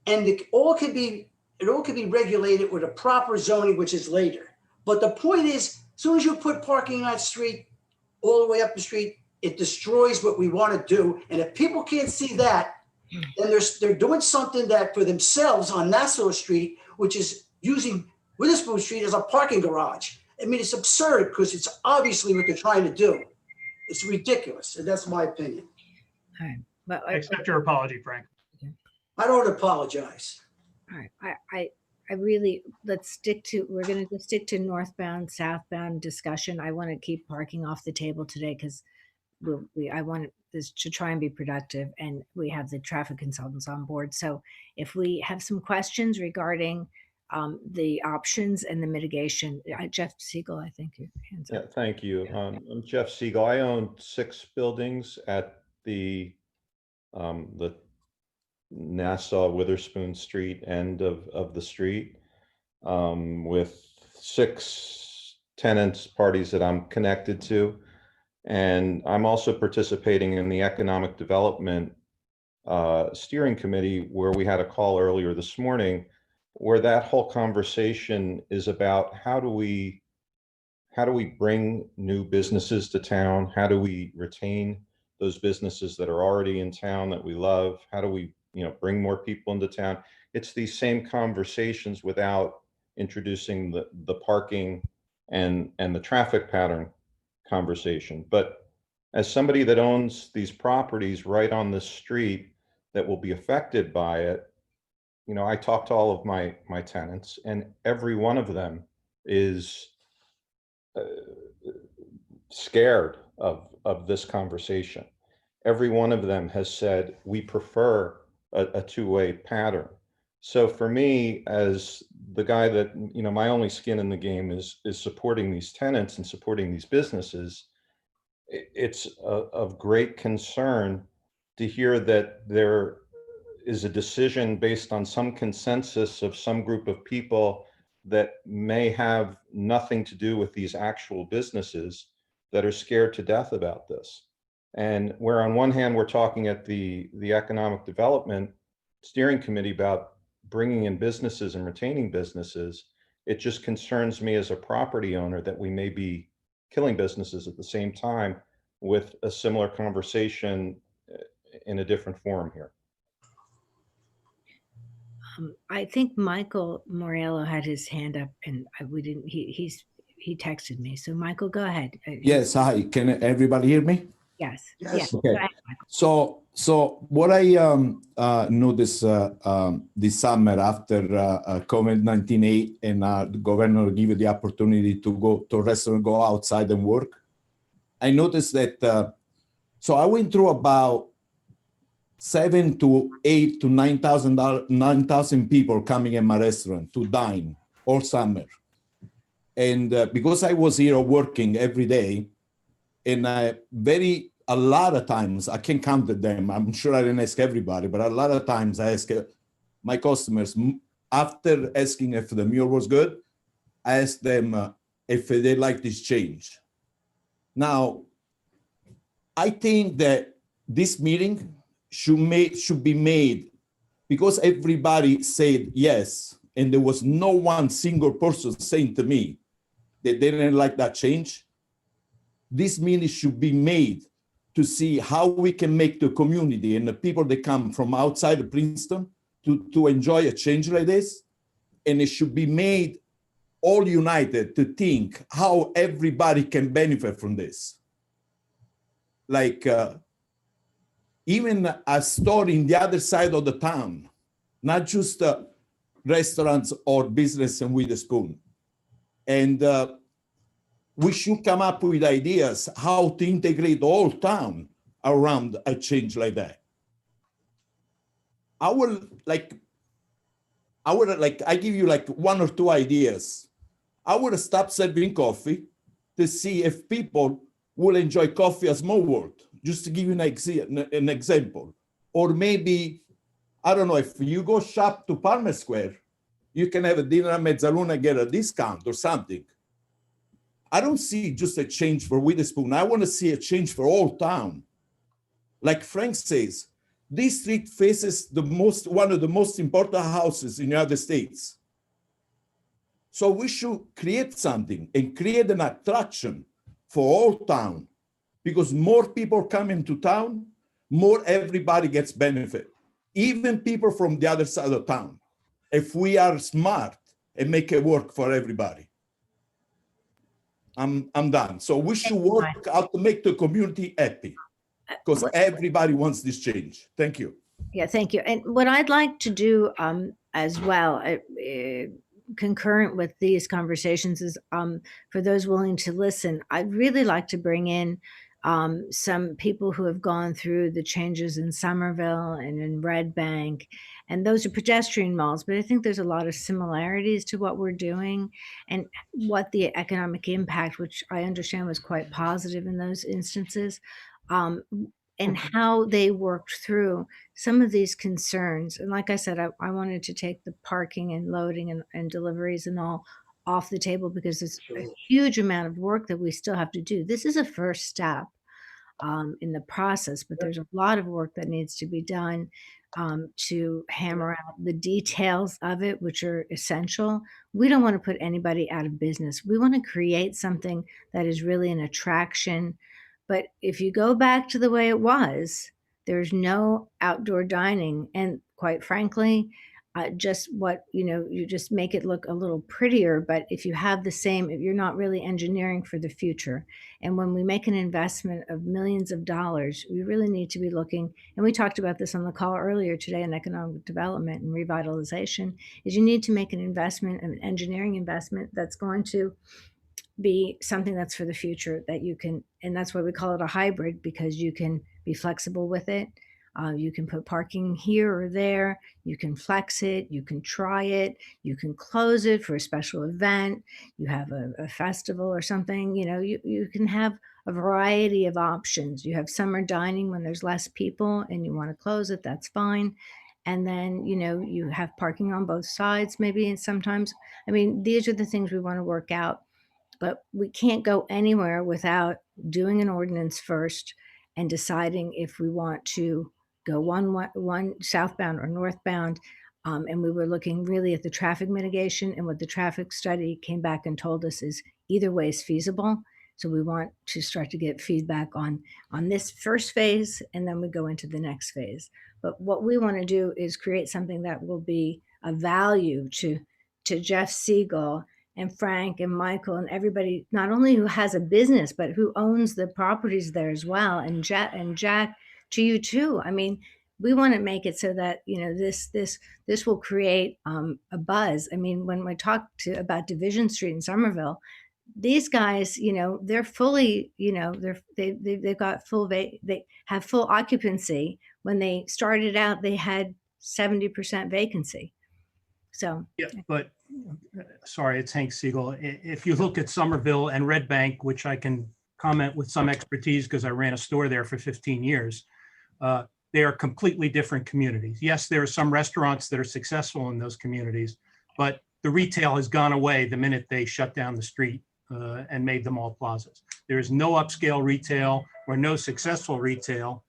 and it all can be regulated with a proper zoning, which is later. But the point is, as soon as you put parking on that street, all the way up the street, it destroys what we want to do. And if people can't see that, then they're doing something that for themselves on Nassau Street, which is using Witherspoon Street as a parking garage. I mean, it's absurd because it's obviously what they're trying to do. It's ridiculous, and that's my opinion. All right. But I accept your apology, Frank. I don't apologize. all right. I really, we're going to just stick to northbound, southbound discussion. I want to keep parking off the table today because I want this to try and be productive, and we have the traffic consultants on board. So if we have some questions regarding the options and the mitigation, Jeff Siegel, I think your hands Yeah, up. thank you. I'm Jeff Siegel. I own 6 buildings at the Nassau Witherspoon Street end of the street, with 6 tenants parties that I'm connected to. And I'm also participating in the Economic Development Steering Committee, where we had a call earlier this morning, where that whole conversation is about how do we bring new businesses to town? How do we retain those businesses that are already in town that we love? How do we, bring more people into town? It's these same conversations without introducing the parking and the traffic pattern conversation. But as somebody that owns these properties right on the street that will be affected by it, I talk to all of my tenants, and every one of them is scared of this conversation. Every one of them has said, we prefer a two-way pattern. So for me, as the guy that, my only skin in the game is supporting these tenants and supporting these businesses, it's of great concern to hear that there is a decision based on some consensus of some group of people that may have nothing to do with these actual businesses that are scared to death about this. And where on one hand, we're talking at the Economic Development Steering Committee about bringing in businesses and retaining businesses, it just concerns me as a property owner that we may be killing businesses at the same time with a similar conversation in a different forum here. I think Michael Morello had his hand up and we didn't, he texted me. So Michael, go ahead. Yes, hi. Can everybody hear me? Yes. Yes. Yes. Okay. Go ahead, Michael. So what I noticed this summer after COVID-19 and the governor give you the opportunity to go to a restaurant, go outside and work, I noticed that. So I went through about 7,000 to 8,000 to 9,000 people coming in my restaurant to dine all summer. And because I was here working every day, and a lot of times, I can't count them, I'm sure I didn't ask everybody, but a lot of times I ask my customers, after asking if the meal was good, I ask them if they like this change. Now, I think that this meeting should be made because everybody said yes, and there was no one single person saying to me that they didn't like that change. This meeting should be made to see how we can make the community and the people that come from outside of Princeton to enjoy a change like this. And it should be made all united to think how everybody can benefit from this. Like even a store in the other side of the town, not just restaurants or business in Witherspoon. And we should come up with ideas how to integrate the whole town around a change like that. I give you like 1 or 2 ideas. I would stop serving coffee to see if people will enjoy coffee as Small World, just to give you an example. Or maybe, I don't know, if you go shop to Palmer Square, you can have a dinner at Mezzaluna and get a discount or something. I don't see just a change for Witherspoon. I want to see a change for all town. Like Frank says, this street faces one of the most important houses in the United States. So we should create something and create an attraction for all town, because more people come into town, more everybody gets benefit, even people from the other side of town, if we are smart and make it work for everybody. I'm done. So we should work out to make the community happy, because everybody wants this change. Thank you. Yeah, thank you. And what I'd like to do as well, concurrent with these conversations, is for those willing to listen, I'd really like to bring in some people who have gone through the changes in Somerville and in Red Bank. And those are pedestrian malls, but I think there's a lot of similarities to what we're doing and what the economic impact, which I understand was quite positive in those instances, and how they worked through some of these concerns. And like I said, I wanted to take the parking and loading and deliveries and all off the table, because it's a huge amount of work that we still have to do. This is a first step in the process, but there's a lot of work that needs to be done to hammer out the details of it, which are essential. We don't want to put anybody out of business. We want to create something that is really an attraction. But if you go back to the way it was, there's no outdoor dining. And quite frankly, just you just make it look a little prettier. But if you have the same, if you're not really engineering for the future. And when we make an investment of millions of dollars, we really need to be looking, and we talked about this on the call earlier today on economic development and revitalization, is you need to make an investment, an engineering investment that's going to be something that's for the future, that you can, and that's why we call it a hybrid, because you can be flexible with it. You can put parking here or there, you can flex it, you can try it, you can close it for a special event, you have a festival or something, you can have a variety of options. You have summer dining when there's less people and you want to close it, that's fine. And then, you know, you have parking on both sides maybe, and sometimes, I mean, these are the things we want to work out, but we can't go anywhere without doing an ordinance first and deciding if we want to go one southbound or northbound. And we were looking really at the traffic mitigation, and what the traffic study came back and told us is either way is feasible. So we want to start to get feedback on this first phase, and then we go into the next phase. But what we want to do is create something that will be a value to Jeff Siegel and Frank and Michael and everybody, not only who has a business, but who owns the properties there as well. And Jack, to you too. I mean, we want to make it so that, you know, this will create a buzz. I mean, when we talk about Division Street in Somerville, these guys, you know, they're fully, you know, they've got they have full occupancy. When they started out, they had 70% vacancy. So, Yeah, but sorry, it's Hank Siegel. If you look at Somerville and Red Bank, which I can comment with some expertise because I ran a store there for 15 years, they are completely different communities. Yes, there are some restaurants that are successful in those communities, but the retail has gone away the minute they shut down the street and made them all plazas. There is no upscale retail or no successful retail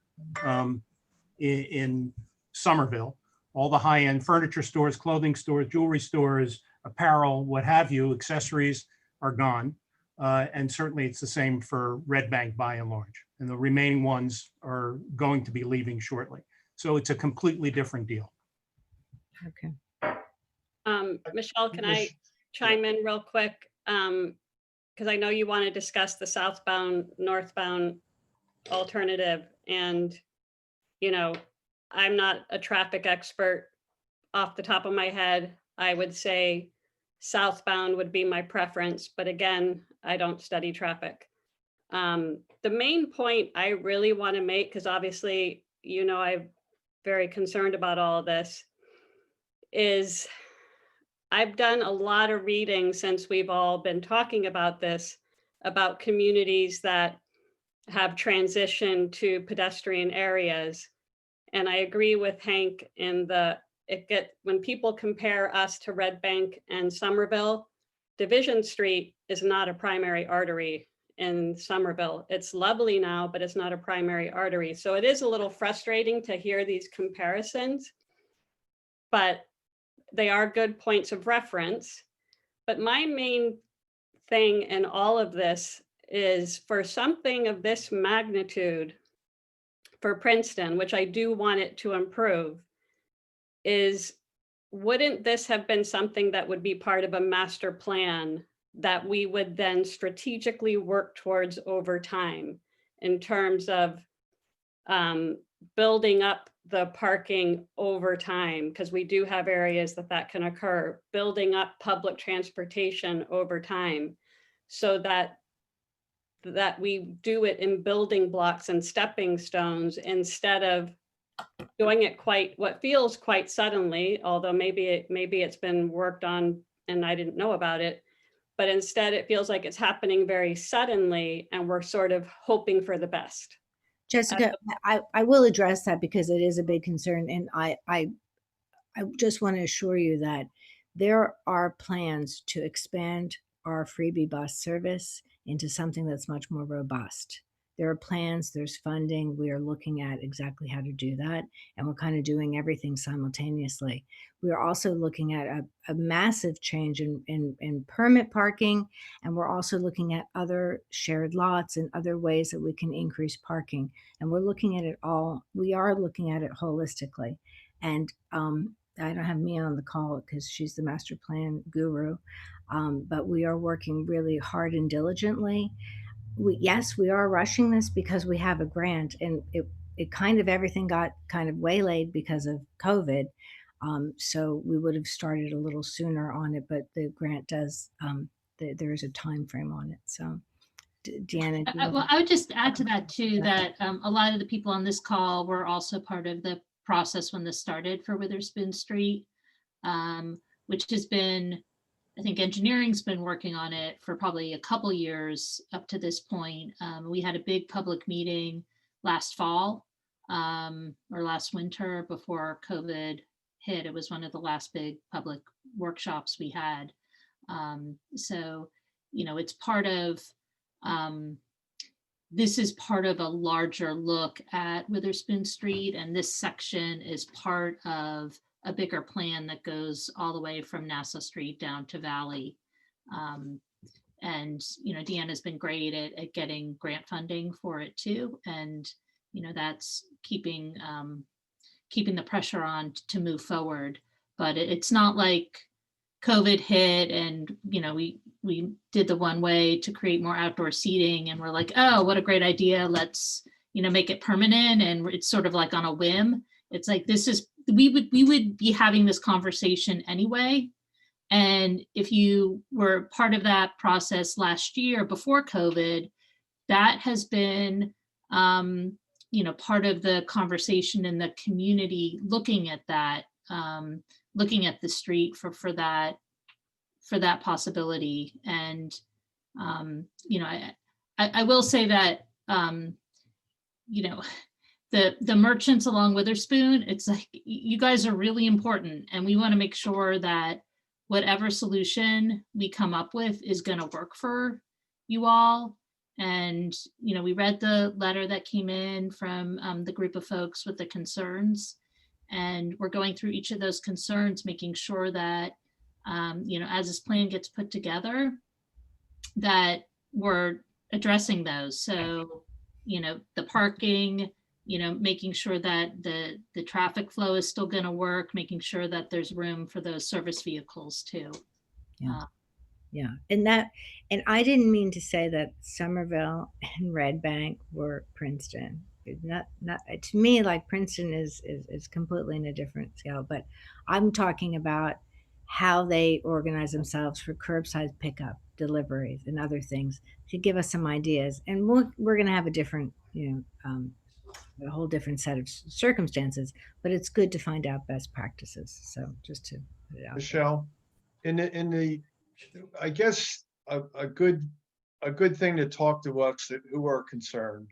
in Somerville. All the high-end furniture stores, clothing stores, jewelry stores, apparel, what have you, accessories are gone. And certainly it's the same for Red Bank by and large. And the remaining ones are going to be leaving shortly. So it's a completely different deal. okay. Michelle, can I chime in real quick? Because I know you want to discuss the southbound, northbound alternative. And, you know, I'm not a traffic expert. Off the top of my head, I would say southbound would be my preference. But again, I don't study traffic. The main point I really want to make, because obviously, you know, I'm very concerned about all of this, is I've done a lot of reading since we've all been talking about this, about communities that have transitioned to pedestrian areas. And I agree with Hank in when people compare us to Red Bank and Somerville, Division Street is not a primary artery in Somerville. It's lovely now, but it's not a primary artery. So it is a little frustrating to hear these comparisons, but they are good points of reference. But my main thing in all of this is for something of this magnitude for Princeton, which I do want it to improve, is wouldn't this have been something that would be part of a master plan that we would then strategically work towards over time in terms of building up the parking over time, because we do have areas that can occur, building up public transportation over time, so that we do it in building blocks and stepping stones instead of doing it what feels quite suddenly, although maybe it's been worked on and I didn't know about it, but instead it feels like it's happening very suddenly and we're sort of hoping for the best. Jessica, I will address that because it is a big concern. And I just want to assure you that there are plans to expand our freebie bus service into something that's much more robust. There are plans, there's funding. We are looking at exactly how to do that. And we're kind of doing everything simultaneously. We are also looking at a massive change in permit parking. And we're also looking at other shared lots and other ways that we can increase parking. And we're looking at it all. We are looking at it holistically. And I don't have Mia on the call because she's the master plan guru. But we are working really hard and diligently. Yes, we are rushing this because we have a grant, and it kind of everything got kind of waylaid because of COVID. So we would have started a little sooner on it, but the grant does, there is a time frame on it. So Deanna. Well, I would just add to that too, that a lot of the people on this call were also part of the process when this started for Witherspoon Street, which has been, I think engineering's been working on it for probably a couple years up to this point. We had a big public meeting last fall or last winter before COVID hit. It was one of the last big public workshops we had. So, you know, it's part of, this is part of a larger look at Witherspoon Street, and this section is part of a bigger plan that goes all the way from Nassau Street down to Valley. And, you know, Deanna's been great at getting grant funding for it too. And, you know, that's keeping the pressure on to move forward. But it's not like COVID hit and, you know, we did the one way to create more outdoor seating and we're like, oh, what a great idea. Let's, you know, make it permanent. And it's sort of like on a whim. It's like, we would be having this conversation anyway. And if you were part of that process last year before COVID, that has been, you know, part of the conversation in the community, looking at that, looking at the street for that possibility. And, you know, I will say that, you know, the merchants along Witherspoon, it's like, you guys are really important. And we want to make sure that whatever solution we come up with is going to work for you all. And, you know, we read the letter that came in from the group of folks with the concerns. And we're going through each of those concerns, making sure that, you know, as this plan gets put together, that we're addressing those. So, you know, the parking, you know, making sure that the traffic flow is still going to work, making sure that there's room for those service vehicles too. Yeah. Yeah. And I didn't mean to say that Somerville and Red Bank were Princeton. Not to me, like Princeton is completely in a different scale, but I'm talking about how they organize themselves for curbside pickup, deliveries, and other things to give us some ideas. And we're going to have a different, you know, a whole different set of circumstances, but it's good to find out best practices. So just to put it out. Michelle, I guess a good thing to talk to us who are concerned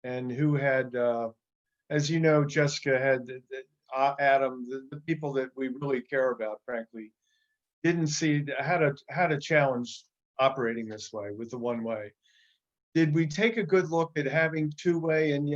and who had, as you know, Jessica had Adam, the people that we really care about, frankly, didn't see had a challenge operating this way with the one way. Did we take a good look at having two-way and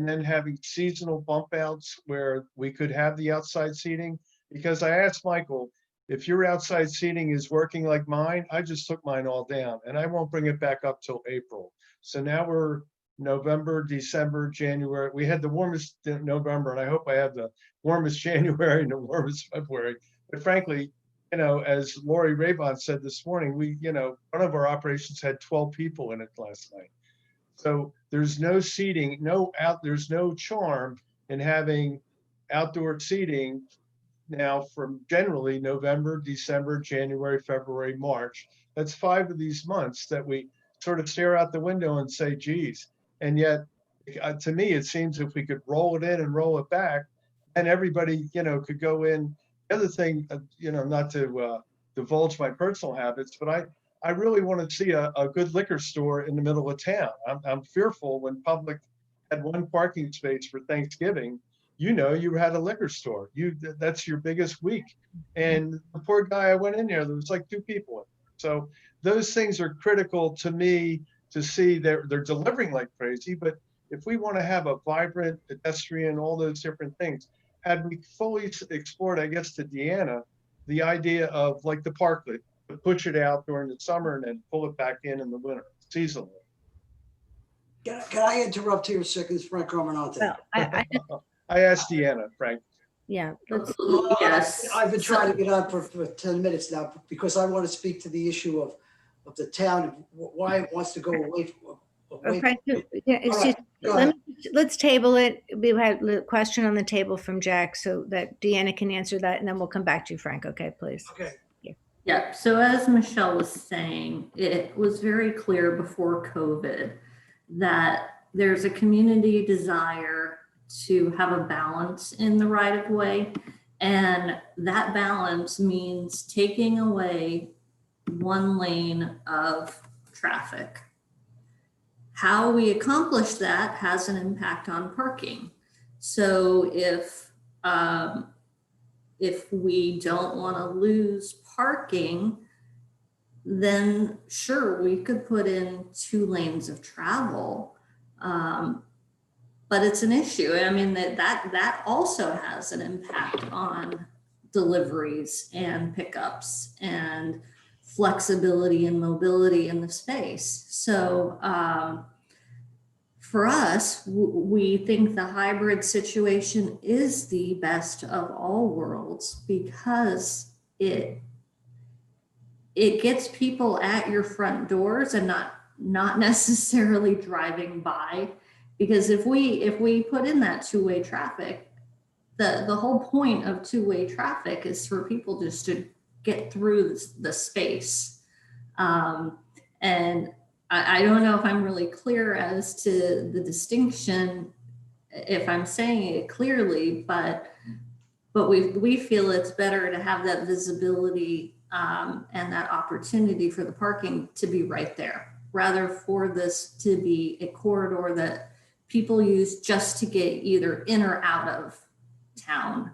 then having seasonal bump outs where we could have the outside seating? Because I asked Michael, if your outside seating is working like mine, I just took mine all down and I won't bring it back up till April. So now we're November, December, January. We had the warmest November, and I hope I have the warmest January and the warmest February. But frankly, you know, as Lori Raybon said this morning, one of our operations had 12 people in it last night. So there's no seating, there's no charm in having outdoor seating now from generally November, December, January, February, March. That's 5 of these months that we sort of stare out the window and say, geez. And yet, to me, it seems if we could roll it in and roll it back, and everybody, you know, could go in. The other thing, you know, not to divulge my personal habits, but I really want to see a good liquor store in the middle of town. I'm fearful when Public had one parking space for Thanksgiving, you know, you had a liquor store. That's your biggest week. And the poor guy, I went in there was like 2 people in. So those things are critical to me to see they're delivering like crazy. But if we want to have a vibrant pedestrian, all those different things, had we fully explored, I guess, to Deanna, the idea of like the parklet, to push it out during the summer and then pull it back in the winter, seasonally. Can I interrupt here a second? It's Frank Romanante. Well, I asked Deanna, Frank. Yeah. Yes. I've been trying to get on for 10 minutes now because I want to speak to the issue of the town and why it wants to go away from. Okay. Yeah, let's table it. We had a question on the table from Jack so that Deanna can answer that, and then we'll come back to you, Frank. Okay, please. Okay. Yeah, so as Michelle was saying, it was very clear before COVID that there's a community desire to have a balance in the right of way. And that balance means taking away one lane of traffic. How we accomplish that has an impact on parking. So if we don't want to lose parking, then sure, we could put in 2 lanes of travel. But it's an issue. I mean, that also has an impact on deliveries and pickups and flexibility and mobility in the space. So for us, we think the hybrid situation is the best of all worlds because it gets people at your front doors and not necessarily driving by. Because if we put in that 2-way traffic, the whole point of 2-way traffic is for people just to get through the space. And I don't know if I'm really clear as to the distinction, if I'm saying it clearly, but we feel it's better to have that visibility and that opportunity for the parking to be right there, rather for this to be a corridor that people use just to get either in or out of town.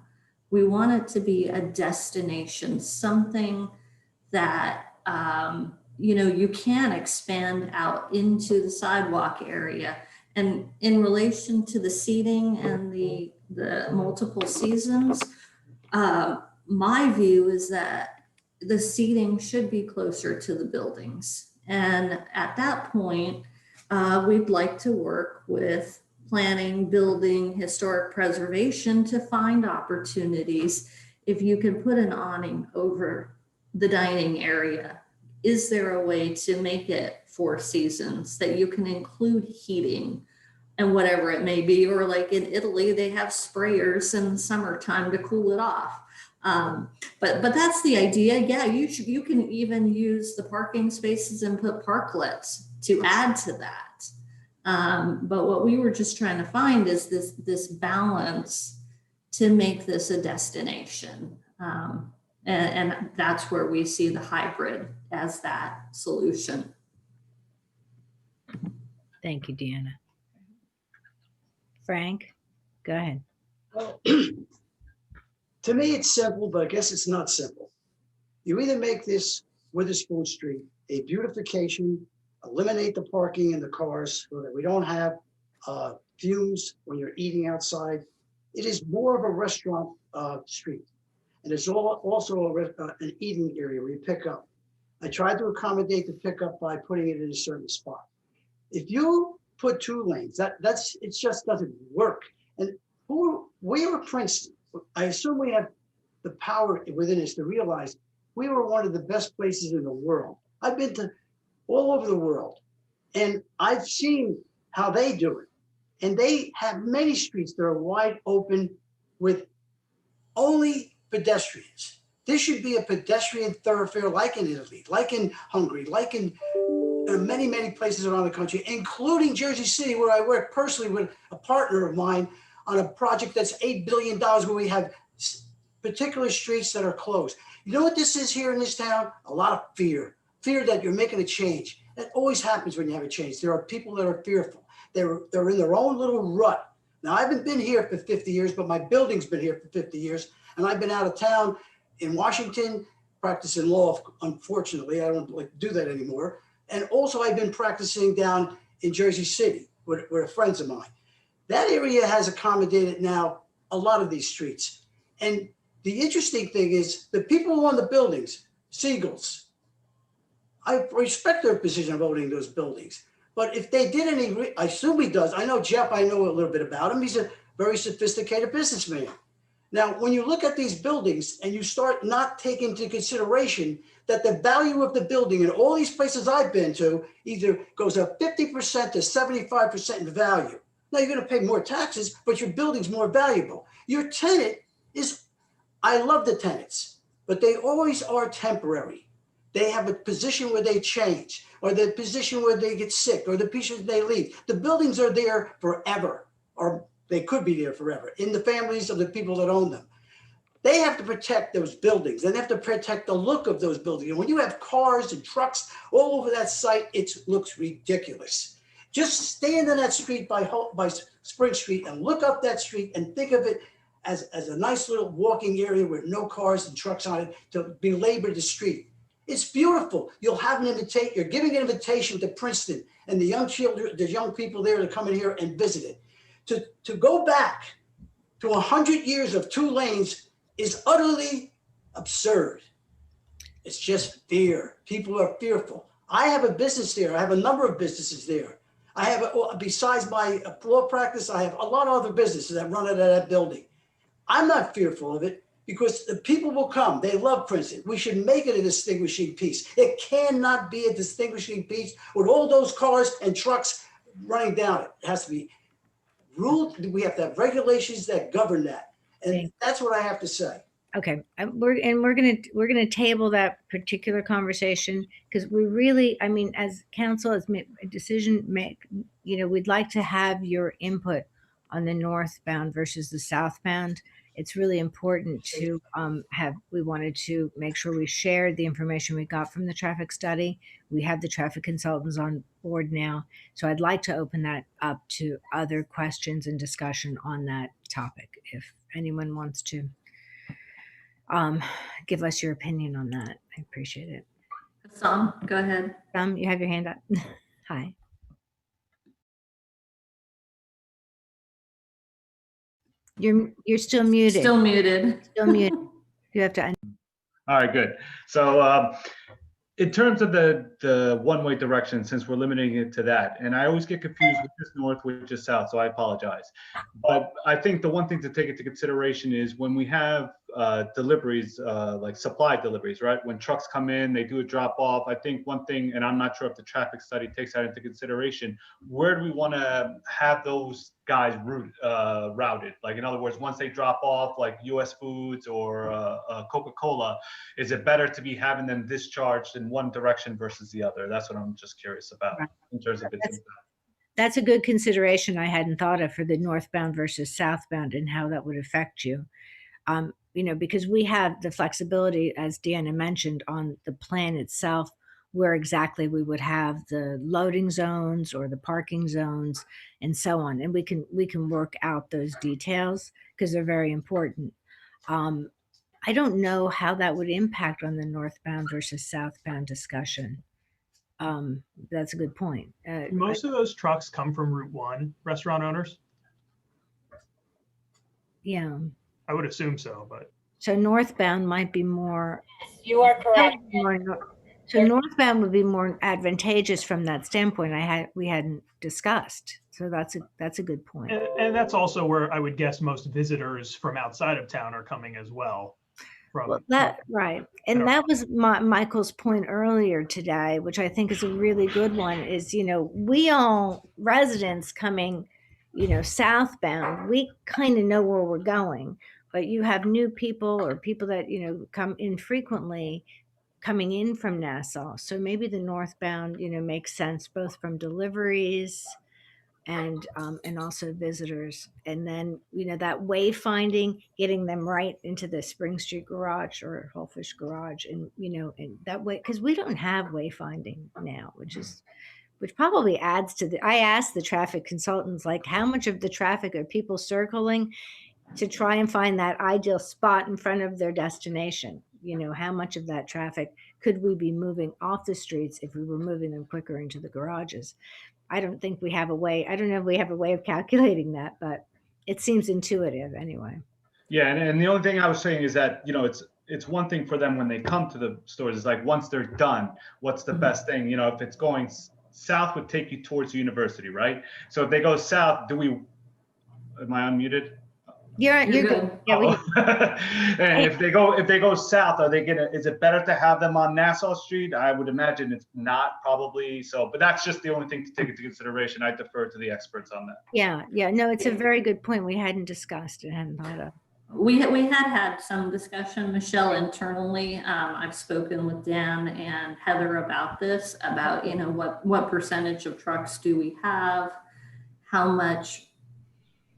We want it to be a destination, something that you can expand out into the sidewalk area. And in relation to the seating and the multiple seasons, my view is that the seating should be closer to the buildings. And at that point, we'd like to work with planning, building, historic preservation to find opportunities. If you can put an awning over the dining area, is there a way to make it 4 seasons that you can include heating and whatever it may be? Or like in Italy, they have sprayers in the summertime to cool it off. But that's the idea. Yeah, you can even use the parking spaces and put parklets to add to that. But what we were just trying to find is this balance to make this a destination. And that's where we see the hybrid as that solution. Thank you, Deanna. Frank, go ahead. Well, to me, it's simple, but I guess it's not simple. You either make this Witherspoon Street a beautification, eliminate the parking in the cars so that we don't have fumes when you're eating outside. It is more of a restaurant street. And it's also an eating area where you pick up. I tried to accommodate the pickup by putting it in a certain spot. If you put 2 lanes, it just doesn't work. And we were Princeton. I assume we have the power within us to realize we were one of the best places in the world. I've been to all over the world, and I've seen how they do it. And they have many streets that are wide open with only pedestrians. This should be a pedestrian thoroughfare like in Italy, like in Hungary, like in many, many places around the country, including Jersey City, where I work personally with a partner of mine on a project that's $8 billion, where we have particular streets that are closed. You know what this is here in this town? A lot of fear that you're making a change. That always happens when you have a change. There are people that are fearful. They're in their own little rut. Now, I haven't been here for 50 years, but my building's been here for 50 years. And I've been out of town in Washington, practicing law. Unfortunately, I don't like to do that anymore. And also I've been practicing down in Jersey City with friends of mine. That area has accommodated now a lot of these streets. And the interesting thing is the people who own the buildings, Seagulls, I respect their position of owning those buildings. But if they did any, I assume he does. I know Jeff, I know a little bit about him. He's a very sophisticated businessman. Now, when you look at these buildings and you start not taking into consideration that the value of the building in all these places I've been to either goes up 50% to 75% in value. Now you're going to pay more taxes, but your building's more valuable. Your tenant is, I love the tenants, but they always are temporary. They have a position where they change, or the position where they get sick, or the position they leave. The buildings are there forever, or they could be there forever in the families of the people that own them. They have to protect those buildings. They have to protect the look of those buildings. And when you have cars and trucks all over that site, it looks ridiculous. Just stand on that street by Spring Street and look up that street and think of it as a nice little walking area with no cars and trucks on it to belabor the street. It's beautiful. You'll have an invitation. You're giving an invitation to Princeton and the young children, the young people there to come in here and visit it. To go back to 100 years of 2 lanes is utterly absurd. It's just fear. People are fearful. I have a business there. I have a number of businesses there. I have, besides my law practice, I have a lot of other businesses that run out of that building. I'm not fearful of it because the people will come. They love Princeton. We should make it a distinguishing piece. It cannot be a distinguishing piece with all those cars and trucks running down it. It has to be ruled. We have to have regulations that govern that. And that's what I have to say. Okay, we're gonna table that particular conversation because we really, I mean, as council, as a decision make, we'd like to have your input on the northbound versus the southbound. It's really important to we wanted to make sure we shared the information we got from the traffic study. We have the traffic consultants on board now. So I'd like to open that up to other questions and discussion on that topic. If anyone wants to give us your opinion on that. I appreciate it. Sam, go ahead. Sam, you have your hand up. Hi. You're still muted. Still muted. Still muted. You have to. All right, good. So in terms of the one-way direction, since we're limiting it to that, and I always get confused with this north, which is south, so I apologize. But I think the one thing to take into consideration is when we have deliveries, like supply deliveries, right? When trucks come in, they do a drop off. I think one thing, and I'm not sure if the traffic study takes that into consideration, where do we want to have those guys routed? Like, in other words, once they drop off, like US Foods or Coca-Cola, is it better to be having them discharged in one direction versus the other? That's what I'm just curious about in terms of its impact. That's a good consideration I hadn't thought of for the northbound versus southbound and how that would affect you. Because we have the flexibility, as Deanna mentioned, on the plan itself, where exactly we would have the loading zones or the parking zones and so on. And we can work out those details because they're very important. I don't know how that would impact on the northbound versus southbound discussion. That's a good point. Most of those trucks come from Route 1 restaurant owners. Yeah. I would assume so, but. So northbound might be more. You are correct. So northbound would be more advantageous from that standpoint. We hadn't discussed. So that's a good point. And that's also where I would guess most visitors from outside of town are coming as well. Right. And that was Michael's point earlier today, which I think is a really good one, is, we all residents coming, southbound, we kind of know where we're going, but you have new people or people that, come infrequently coming in from Nassau. So maybe the northbound, makes sense both from deliveries and also visitors. And then, that wayfinding, getting them right into the Spring Street garage or Hallfish garage. And, and that way, because we don't have wayfinding now, which probably adds to I asked the traffic consultants, like, how much of the traffic are people circling to try and find that ideal spot in front of their destination? How much of that traffic could we be moving off the streets if we were moving them quicker into the garages? I don't think we have a way. I don't know if we have a way of calculating that, but it seems intuitive anyway. Yeah, and the only thing I was saying is that, it's one thing for them when they come to the stores. It's like, once they're done, what's the best thing? If it's going south, would take you towards the university, right? So if they go south, am I unmuted? You're good. Yeah, and if they go south, is it better to have them on Nassau Street? I would imagine it's not, probably. So, but that's just the only thing to take into consideration. I defer to the experts on that. Yeah. No, it's a very good point. We hadn't discussed and hadn't thought of. We had some discussion, Michelle, internally. I've spoken with Dan and Heather about this, about, what percentage of trucks do we have? How much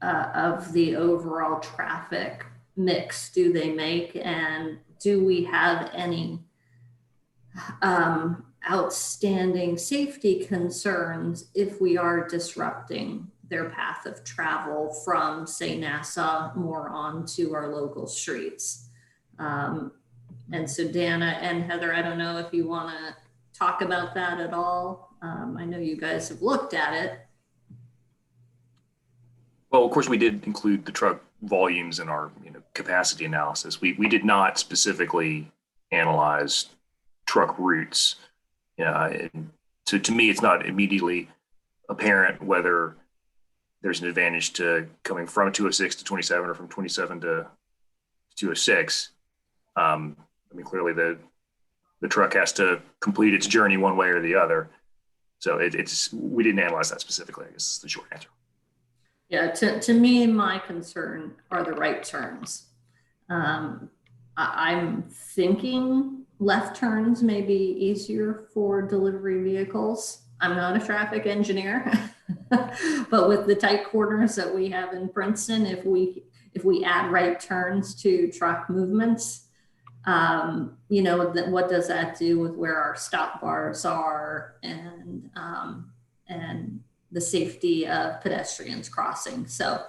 of the overall traffic mix do they make? And do we have any outstanding safety concerns if we are disrupting their path of travel from, say, Nassau more onto our local streets. And so Dana and Heather, I don't know if you want to talk about that at all. I know you guys have looked at it. Well, of course, we did include the truck volumes in our capacity analysis. We did not specifically analyze truck routes. So to me, it's not immediately apparent whether there's an advantage to coming from 206 to 27 or from 27 to 206. I mean, clearly the truck has to complete its journey one way or the other. So we didn't analyze that specifically, I guess is the short answer. Yeah, to me, my concern are the right turns. I'm thinking left turns may be easier for delivery vehicles. I'm not a traffic engineer, but with the tight corners that we have in Princeton, if we add right turns to truck movements, what does that do with where our stop bars are and the safety of pedestrians crossing? So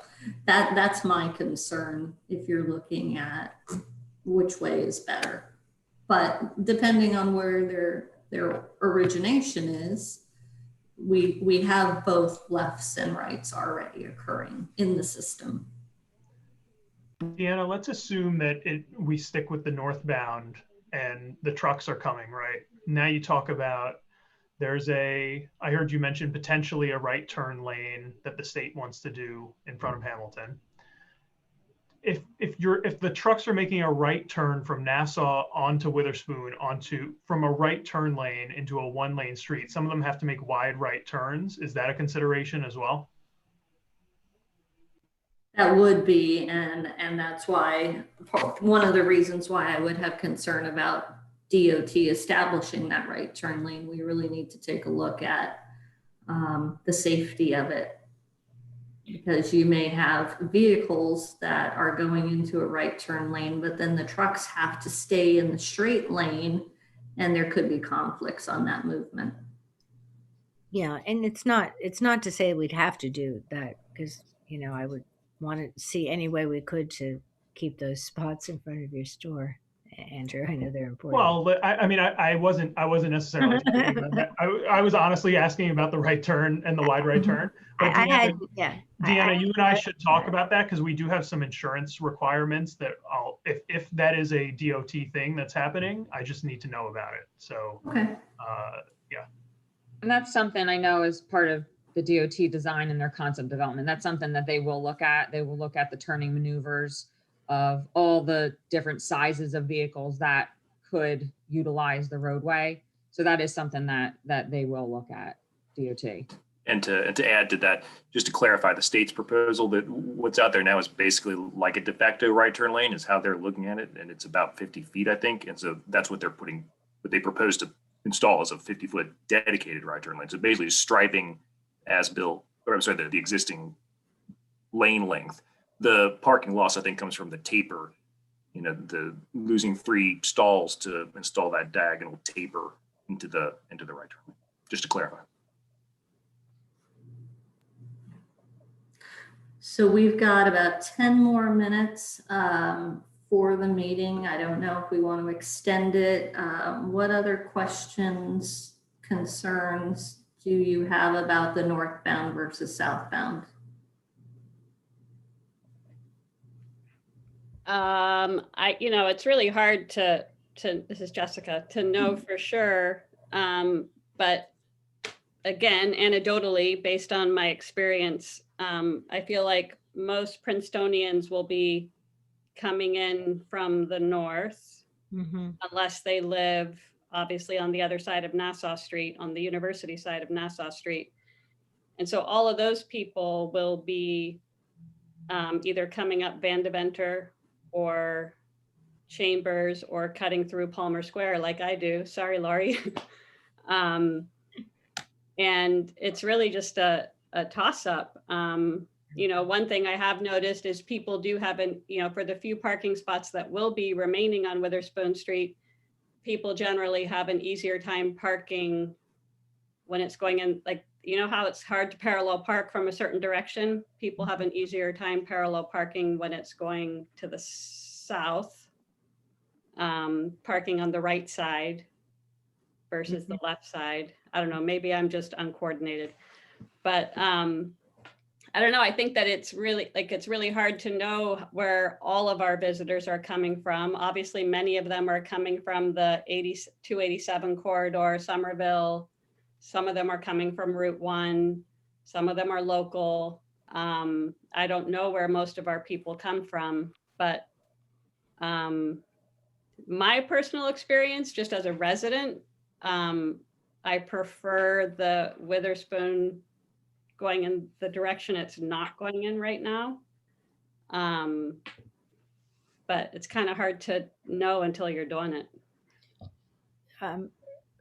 that's my concern if you're looking at which way is better. But depending on where their origination is, we have both lefts and rights already occurring in the system. Deanna, let's assume that we stick with the northbound and the trucks are coming, right? Now you talk about I heard you mention potentially a right turn lane that the state wants to do in front of Hamilton. If the trucks are making a right turn from Nassau onto Witherspoon from a right turn lane into a 1-lane street, some of them have to make wide right turns. Is that a consideration as well? That would be, and that's why one of the reasons why I would have concern about DOT establishing that right turn lane. We really need to take a look at the safety of it, because you may have vehicles that are going into a right turn lane, but then the trucks have to stay in the straight lane, and there could be conflicts on that movement. Yeah, and it's not to say we'd have to do that, because I would want to see any way we could to keep those spots in front of your store, Andrew. I know they're important. Well, I wasn't necessarily talking about that. I was honestly asking about the right turn and the wide right turn. But Deanna, you and I should talk about that, because we do have some insurance requirements that if that is a DOT thing that's happening, I just need to know about it. So, okay. Yeah. And that's something I know is part of the DOT design and their concept development. That's something that they will look at. They will look at the turning maneuvers of all the different sizes of vehicles that could utilize the roadway. So that is something that they will look at, DOT. And to add to that, just to clarify, the state's proposal, that what's out there now is basically like a de facto right turn lane is how they're looking at it. And it's about 50 feet, I think. And so that's what they propose to install as a 50-foot dedicated right turn lane. So basically just striping the existing lane length. The parking loss, I think, comes from the taper, the losing 3 stalls to install that diagonal taper into the right turn lane, just to clarify. So we've got about 10 more minutes for the meeting. I don't know if we want to extend it. What other questions, concerns do you have about the northbound versus southbound? It's really hard to this is Jessica, to know for sure. But again, anecdotally, based on my experience, I feel like most Princetonians will be coming in from the north, unless they live obviously on the other side of Nassau Street, on the university side of Nassau Street. And so all of those people will be either coming up Van Deventer or Chambers or cutting through Palmer Square like I do. Sorry, Laurie. And it's really just a toss-up. One thing I have noticed is people do have for the few parking spots that will be remaining on Witherspoon Street, people generally have an easier time parking when it's going in, like, you know how it's hard to parallel park from a certain direction? People have an easier time parallel parking when it's going to the south, parking on the right side versus the left side. I don't know, maybe I'm just uncoordinated, but I don't know. I think that it's really hard to know where all of our visitors are coming from. Obviously, many of them are coming from the 287 corridor, Somerville. Some of them are coming from Route 1. Some of them are local. I don't know where most of our people come from, but my personal experience, just as a resident, I prefer the Witherspoon going in the direction it's not going in right now. But it's kind of hard to know until you're doing it.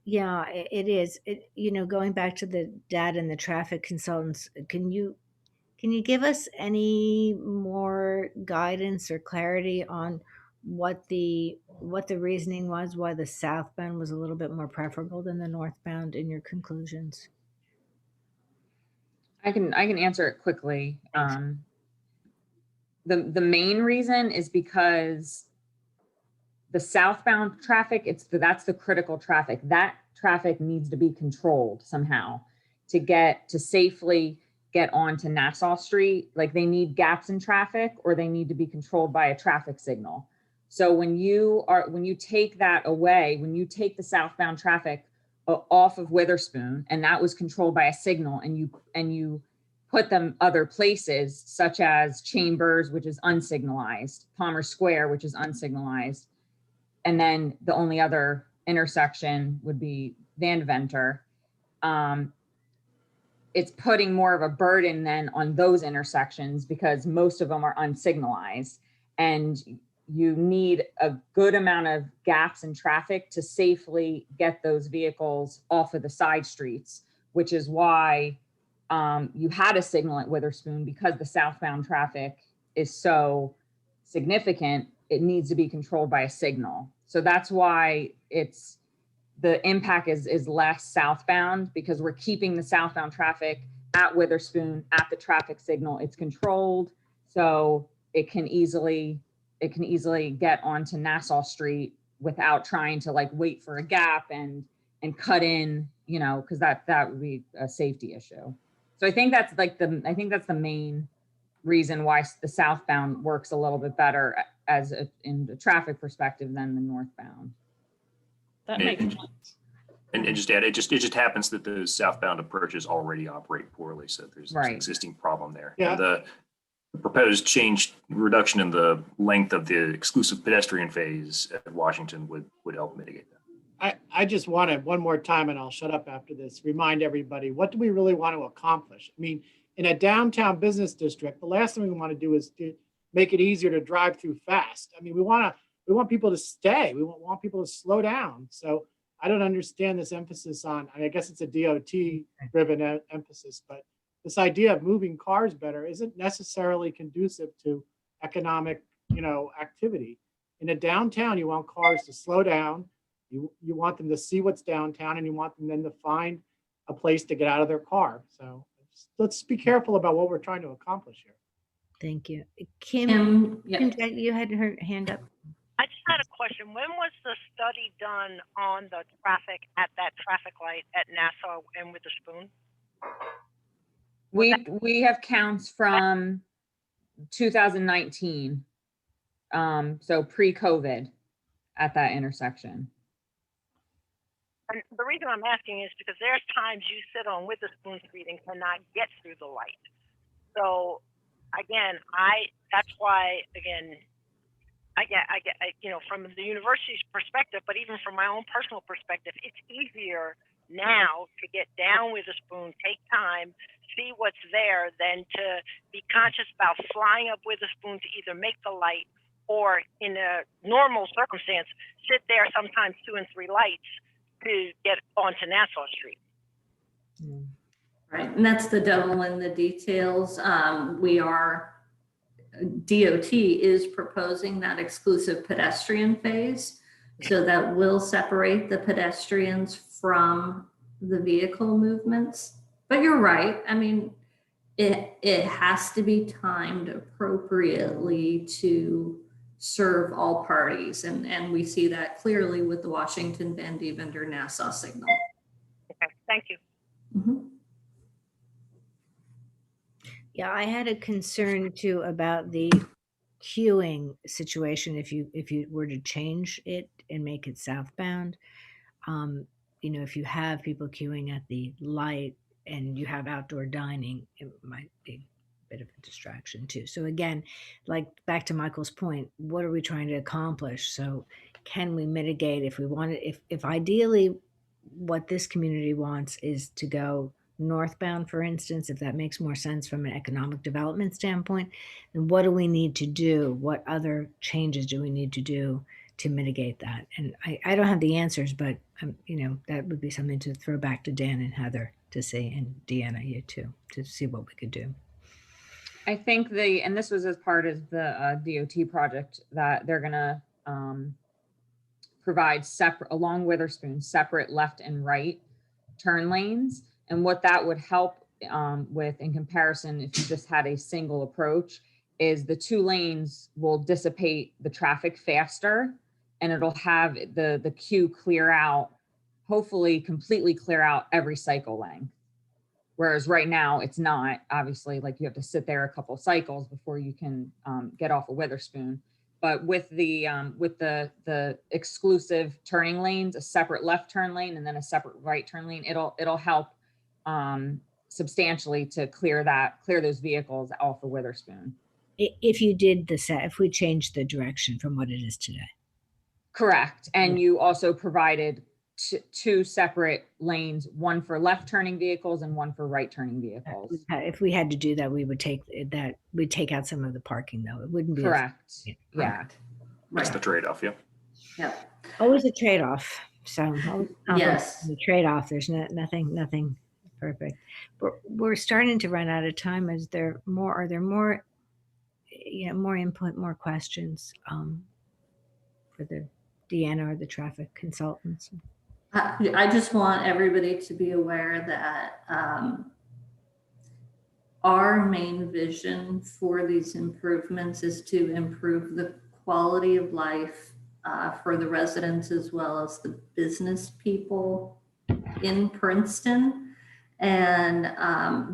Yeah, it is. Going back to the data and the traffic consultants, can you give us any more guidance or clarity on what the reasoning was, why the southbound was a little bit more preferable than the northbound in your conclusions? I can answer it quickly. The main reason is because the southbound traffic, that's the critical traffic. That traffic needs to be controlled somehow to safely get onto Nassau Street. Like, they need gaps in traffic, or they need to be controlled by a traffic signal. So when you take that away, when you take the southbound traffic off of Witherspoon, and that was controlled by a signal, and you put them other places, such as Chambers, which is unsignalized, Palmer Square, which is unsignalized, and then the only other intersection would be Van Venter. It's putting more of a burden then on those intersections, because most of them are unsignalized, and you need a good amount of gaps in traffic to safely get those vehicles off of the side streets, which is why you had a signal at Witherspoon, because the southbound traffic is so significant. It needs to be controlled by a signal. So that's why the impact is less southbound, because we're keeping the southbound traffic at Witherspoon at the traffic signal. It's controlled, so it can easily get onto Nassau Street without trying to like wait for a gap and cut in, because that would be a safety issue. So I think that's the main reason why the southbound works a little bit better in the traffic perspective than the northbound. That makes sense. And just add, it just happens that the southbound approaches already operate poorly, so there's an existing problem there. Yeah. And the proposed reduction in the length of the exclusive pedestrian phase at Washington would help mitigate that. I just want to, one more time, and I'll shut up after this, remind everybody, what do we really want to accomplish? I mean, in a downtown business district, the last thing we want to do is to make it easier to drive through fast. I mean, we want people to stay. We want people to slow down. So I don't understand this emphasis on, I guess it's a DOT-driven emphasis, but this idea of moving cars better isn't necessarily conducive to economic, activity. In a downtown, you want cars to slow down. You want them to see what's downtown, and you want them then to find a place to get out of their car. So let's be careful about what we're trying to accomplish here. Thank you. Kim, yeah. you had her hand up. I just had a question. When was the study done on the traffic at that traffic light at Nassau and Witherspoon? We have counts from 2019, so pre-COVID at that intersection. And the reason I'm asking is because there's times you sit on Witherspoon Street and cannot get through the light. So again, that's why, again, I get, from the university's perspective, but even from my own personal perspective, it's easier now to get down Witherspoon, take time, see what's there, than to be conscious about flying up Witherspoon to either make the light or, in a normal circumstance, sit there sometimes 2 and 3 lights to get onto Nassau Street. Right, and that's the devil in the details. DOT is proposing that exclusive pedestrian phase So that will separate the pedestrians from the vehicle movements. But you're right. I mean, it has to be timed appropriately to serve all parties. And we see that clearly with the Washington, Van Divender, Nassau signal. Okay, thank you. Mhm. Yeah, I had a concern too about the queuing situation if you were to change it and make it southbound. If you have people queuing at the light and you have outdoor dining, it might be a bit of a distraction too. So again, like back to Michael's point, what are we trying to accomplish? So can we mitigate if we want to, if ideally what this community wants is to go northbound, for instance, if that makes more sense from an economic development standpoint, then what do we need to do? What other changes do we need to do to mitigate that? And I don't have the answers, but that would be something to throw back to Dan and Heather to see, and Deanna, you too, to see what we could do. I think and this was as part of the DOT project, that they're gonna provide separate, along Witherspoon, separate left and right turn lanes. And what that would help with, in comparison, if you just had a single approach, is the 2 lanes will dissipate the traffic faster, and it'll have the queue clear out, hopefully completely clear out every cycle length. Whereas right now it's not, obviously, like you have to sit there a couple of cycles before you can get off of Witherspoon. But with the exclusive turning lanes, a separate left turn lane and then a separate right turn lane, it'll help substantially to clear those vehicles off of Witherspoon. If you did if we changed the direction from what it is today. Correct. And you also provided 2 separate lanes, one for left turning vehicles and one for right turning vehicles. If we had to do that, we'd take out some of the parking though. It wouldn't be. Correct. Yeah. That's the trade-off, yeah. Yep. Always a trade-off. So Yes. the trade-off, there's nothing perfect. We're starting to run out of time. Are there more input, more questions for the Deanna or the traffic consultants? I just want everybody to be aware that our main vision for these improvements is to improve the quality of life for the residents as well as the business people in Princeton. And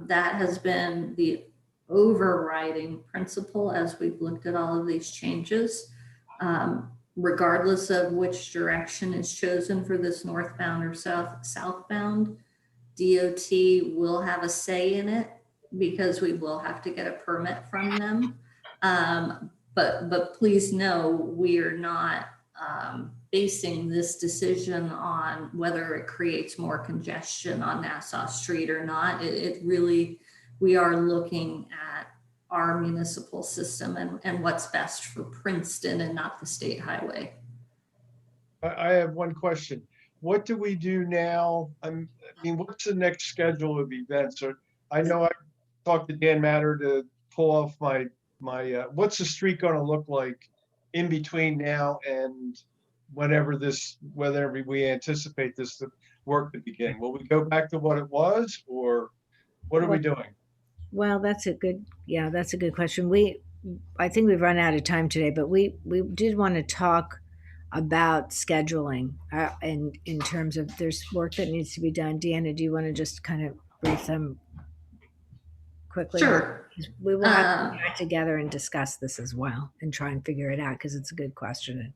that has been the overriding principle as we've looked at all of these changes. Regardless of which direction is chosen for this northbound or southbound, DOT will have a say in it because we will have to get a permit from them. But please know we are not basing this decision on whether it creates more congestion on Nassau Street or not. It really, we are looking at our municipal system and what's best for Princeton and not the state highway. I have one question. What do we do now? What's the next schedule of events? Or I know I talked to Dan Matter to pull off my what's the street going to look like in between now and whenever we anticipate this work to begin? Will we go back to what it was, or what are we doing? Well, that's a good question. I think we've run out of time today, but we did want to talk about scheduling and in terms of there's work that needs to be done. Deanna, do you want to just kind of brief them quickly? Sure. We will have to get together and discuss this as well and try and figure it out because it's a good question.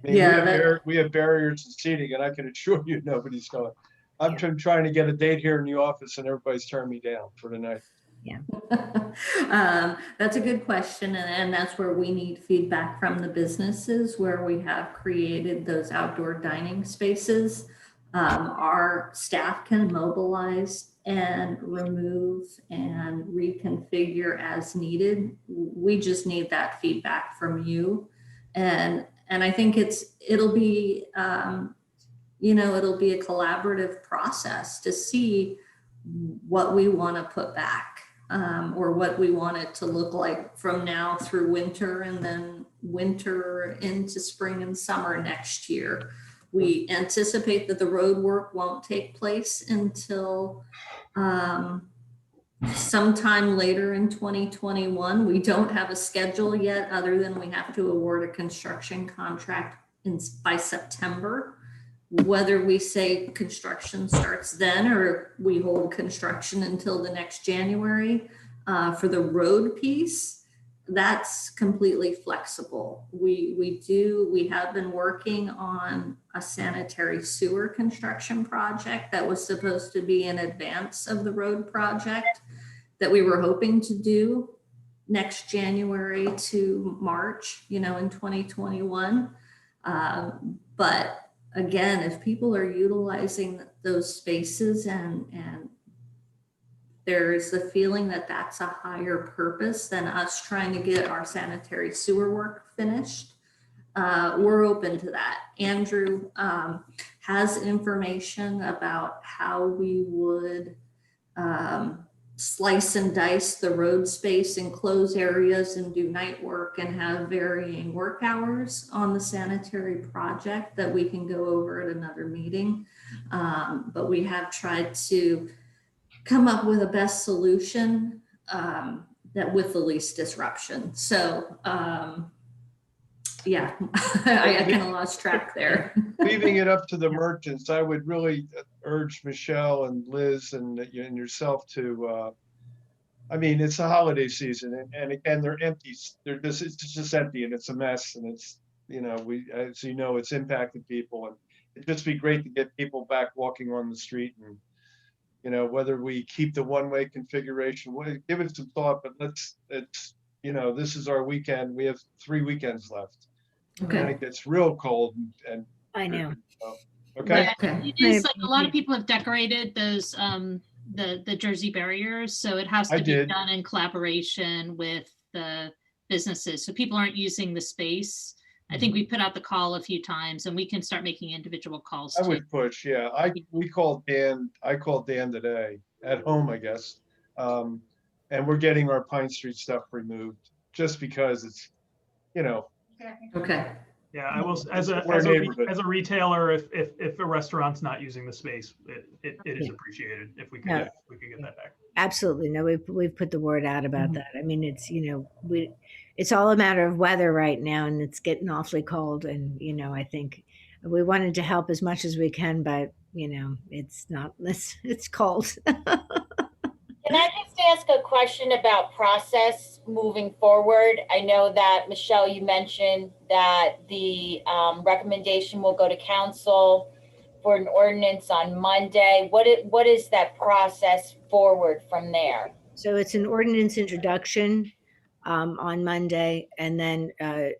We have barriers in seating, and I can assure you nobody's going. I'm trying to get a date here in the office, and everybody's turning me down for tonight. Yeah. That's a good question. And that's where we need feedback from the businesses where we have created those outdoor dining spaces. Our staff can mobilize and remove and reconfigure as needed. We just need that feedback from you. And I think it'll be a collaborative process to see what we want to put back. or what we want it to look like from now through winter and then winter into spring and summer next year. We anticipate that the road work won't take place until sometime later in 2021. We don't have a schedule yet, other than we have to award a construction contract by September. Whether we say construction starts then or we hold construction until the next January for the road piece, that's completely flexible. We have been working on a sanitary sewer construction project that was supposed to be in advance of the road project that we were hoping to do next January to March, in 2021. But again, if people are utilizing those spaces and there's the feeling that that's a higher purpose than us trying to get our sanitary sewer work finished, we're open to that. Andrew has information about how we would slice and dice the road space and close areas and do night work and have varying work hours on the sanitary project that we can go over at another meeting. But we have tried to come up with a best solution that with the least disruption. So yeah, I kind of lost track there. Leaving it up to the merchants, I would really urge Michelle and Liz and yourself to, I mean, it's a holiday season and again, they're empty. It's just empty and it's a mess and it's, as you know, it's impacted people and it'd just be great to get people back walking on the street and, whether we keep the one-way configuration, give it some thought, but this is our weekend. We have 3 weekends left. Okay. And it gets real cold and I know. okay. Yeah, it is like a lot of people have decorated those the Jersey barriers, so it has to be done in collaboration with the businesses. So people aren't using the space. I think we put out the call a few times, and we can start making individual calls. I would push, yeah. I called Dan today at home, I guess, and we're getting our Pine Street stuff removed just because it's, Okay. Yeah, I will, as a retailer, if a restaurant's not using the space, it is appreciated if we could get that back. Absolutely. No, we've put the word out about that. I mean, it's, it's all a matter of weather right now and it's getting awfully cold. And, I think we wanted to help as much as we can, but, it's not, it's cold. Can I just ask a question about process moving forward? I know that, Michelle, you mentioned that the recommendation will go to council for an ordinance on Monday. What is that process forward from there? So it's an ordinance introduction on Monday, and then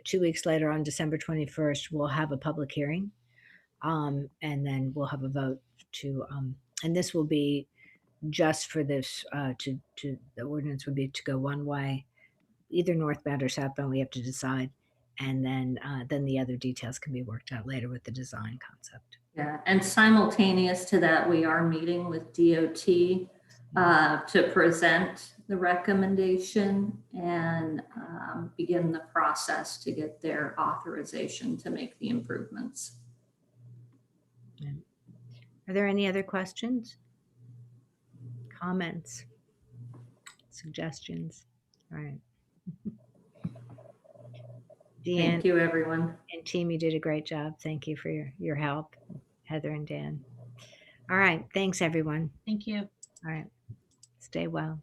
2 weeks later on December 21st, we'll have a public hearing. And then we'll have a vote and this will be just for this, the ordinance would be to go one way, either northbound or southbound, we have to decide. And then the other details can be worked out later with the design concept. Yeah, and simultaneous to that, we are meeting with DOT to present the recommendation and begin the process to get their authorization to make the improvements. Yeah. Are there any other questions? Comments? Suggestions? All right. Deanne, thank you, everyone. And team, you did a great job. Thank you for your help, Heather and Dan. All right. Thanks, everyone. Thank you. All right. Stay well.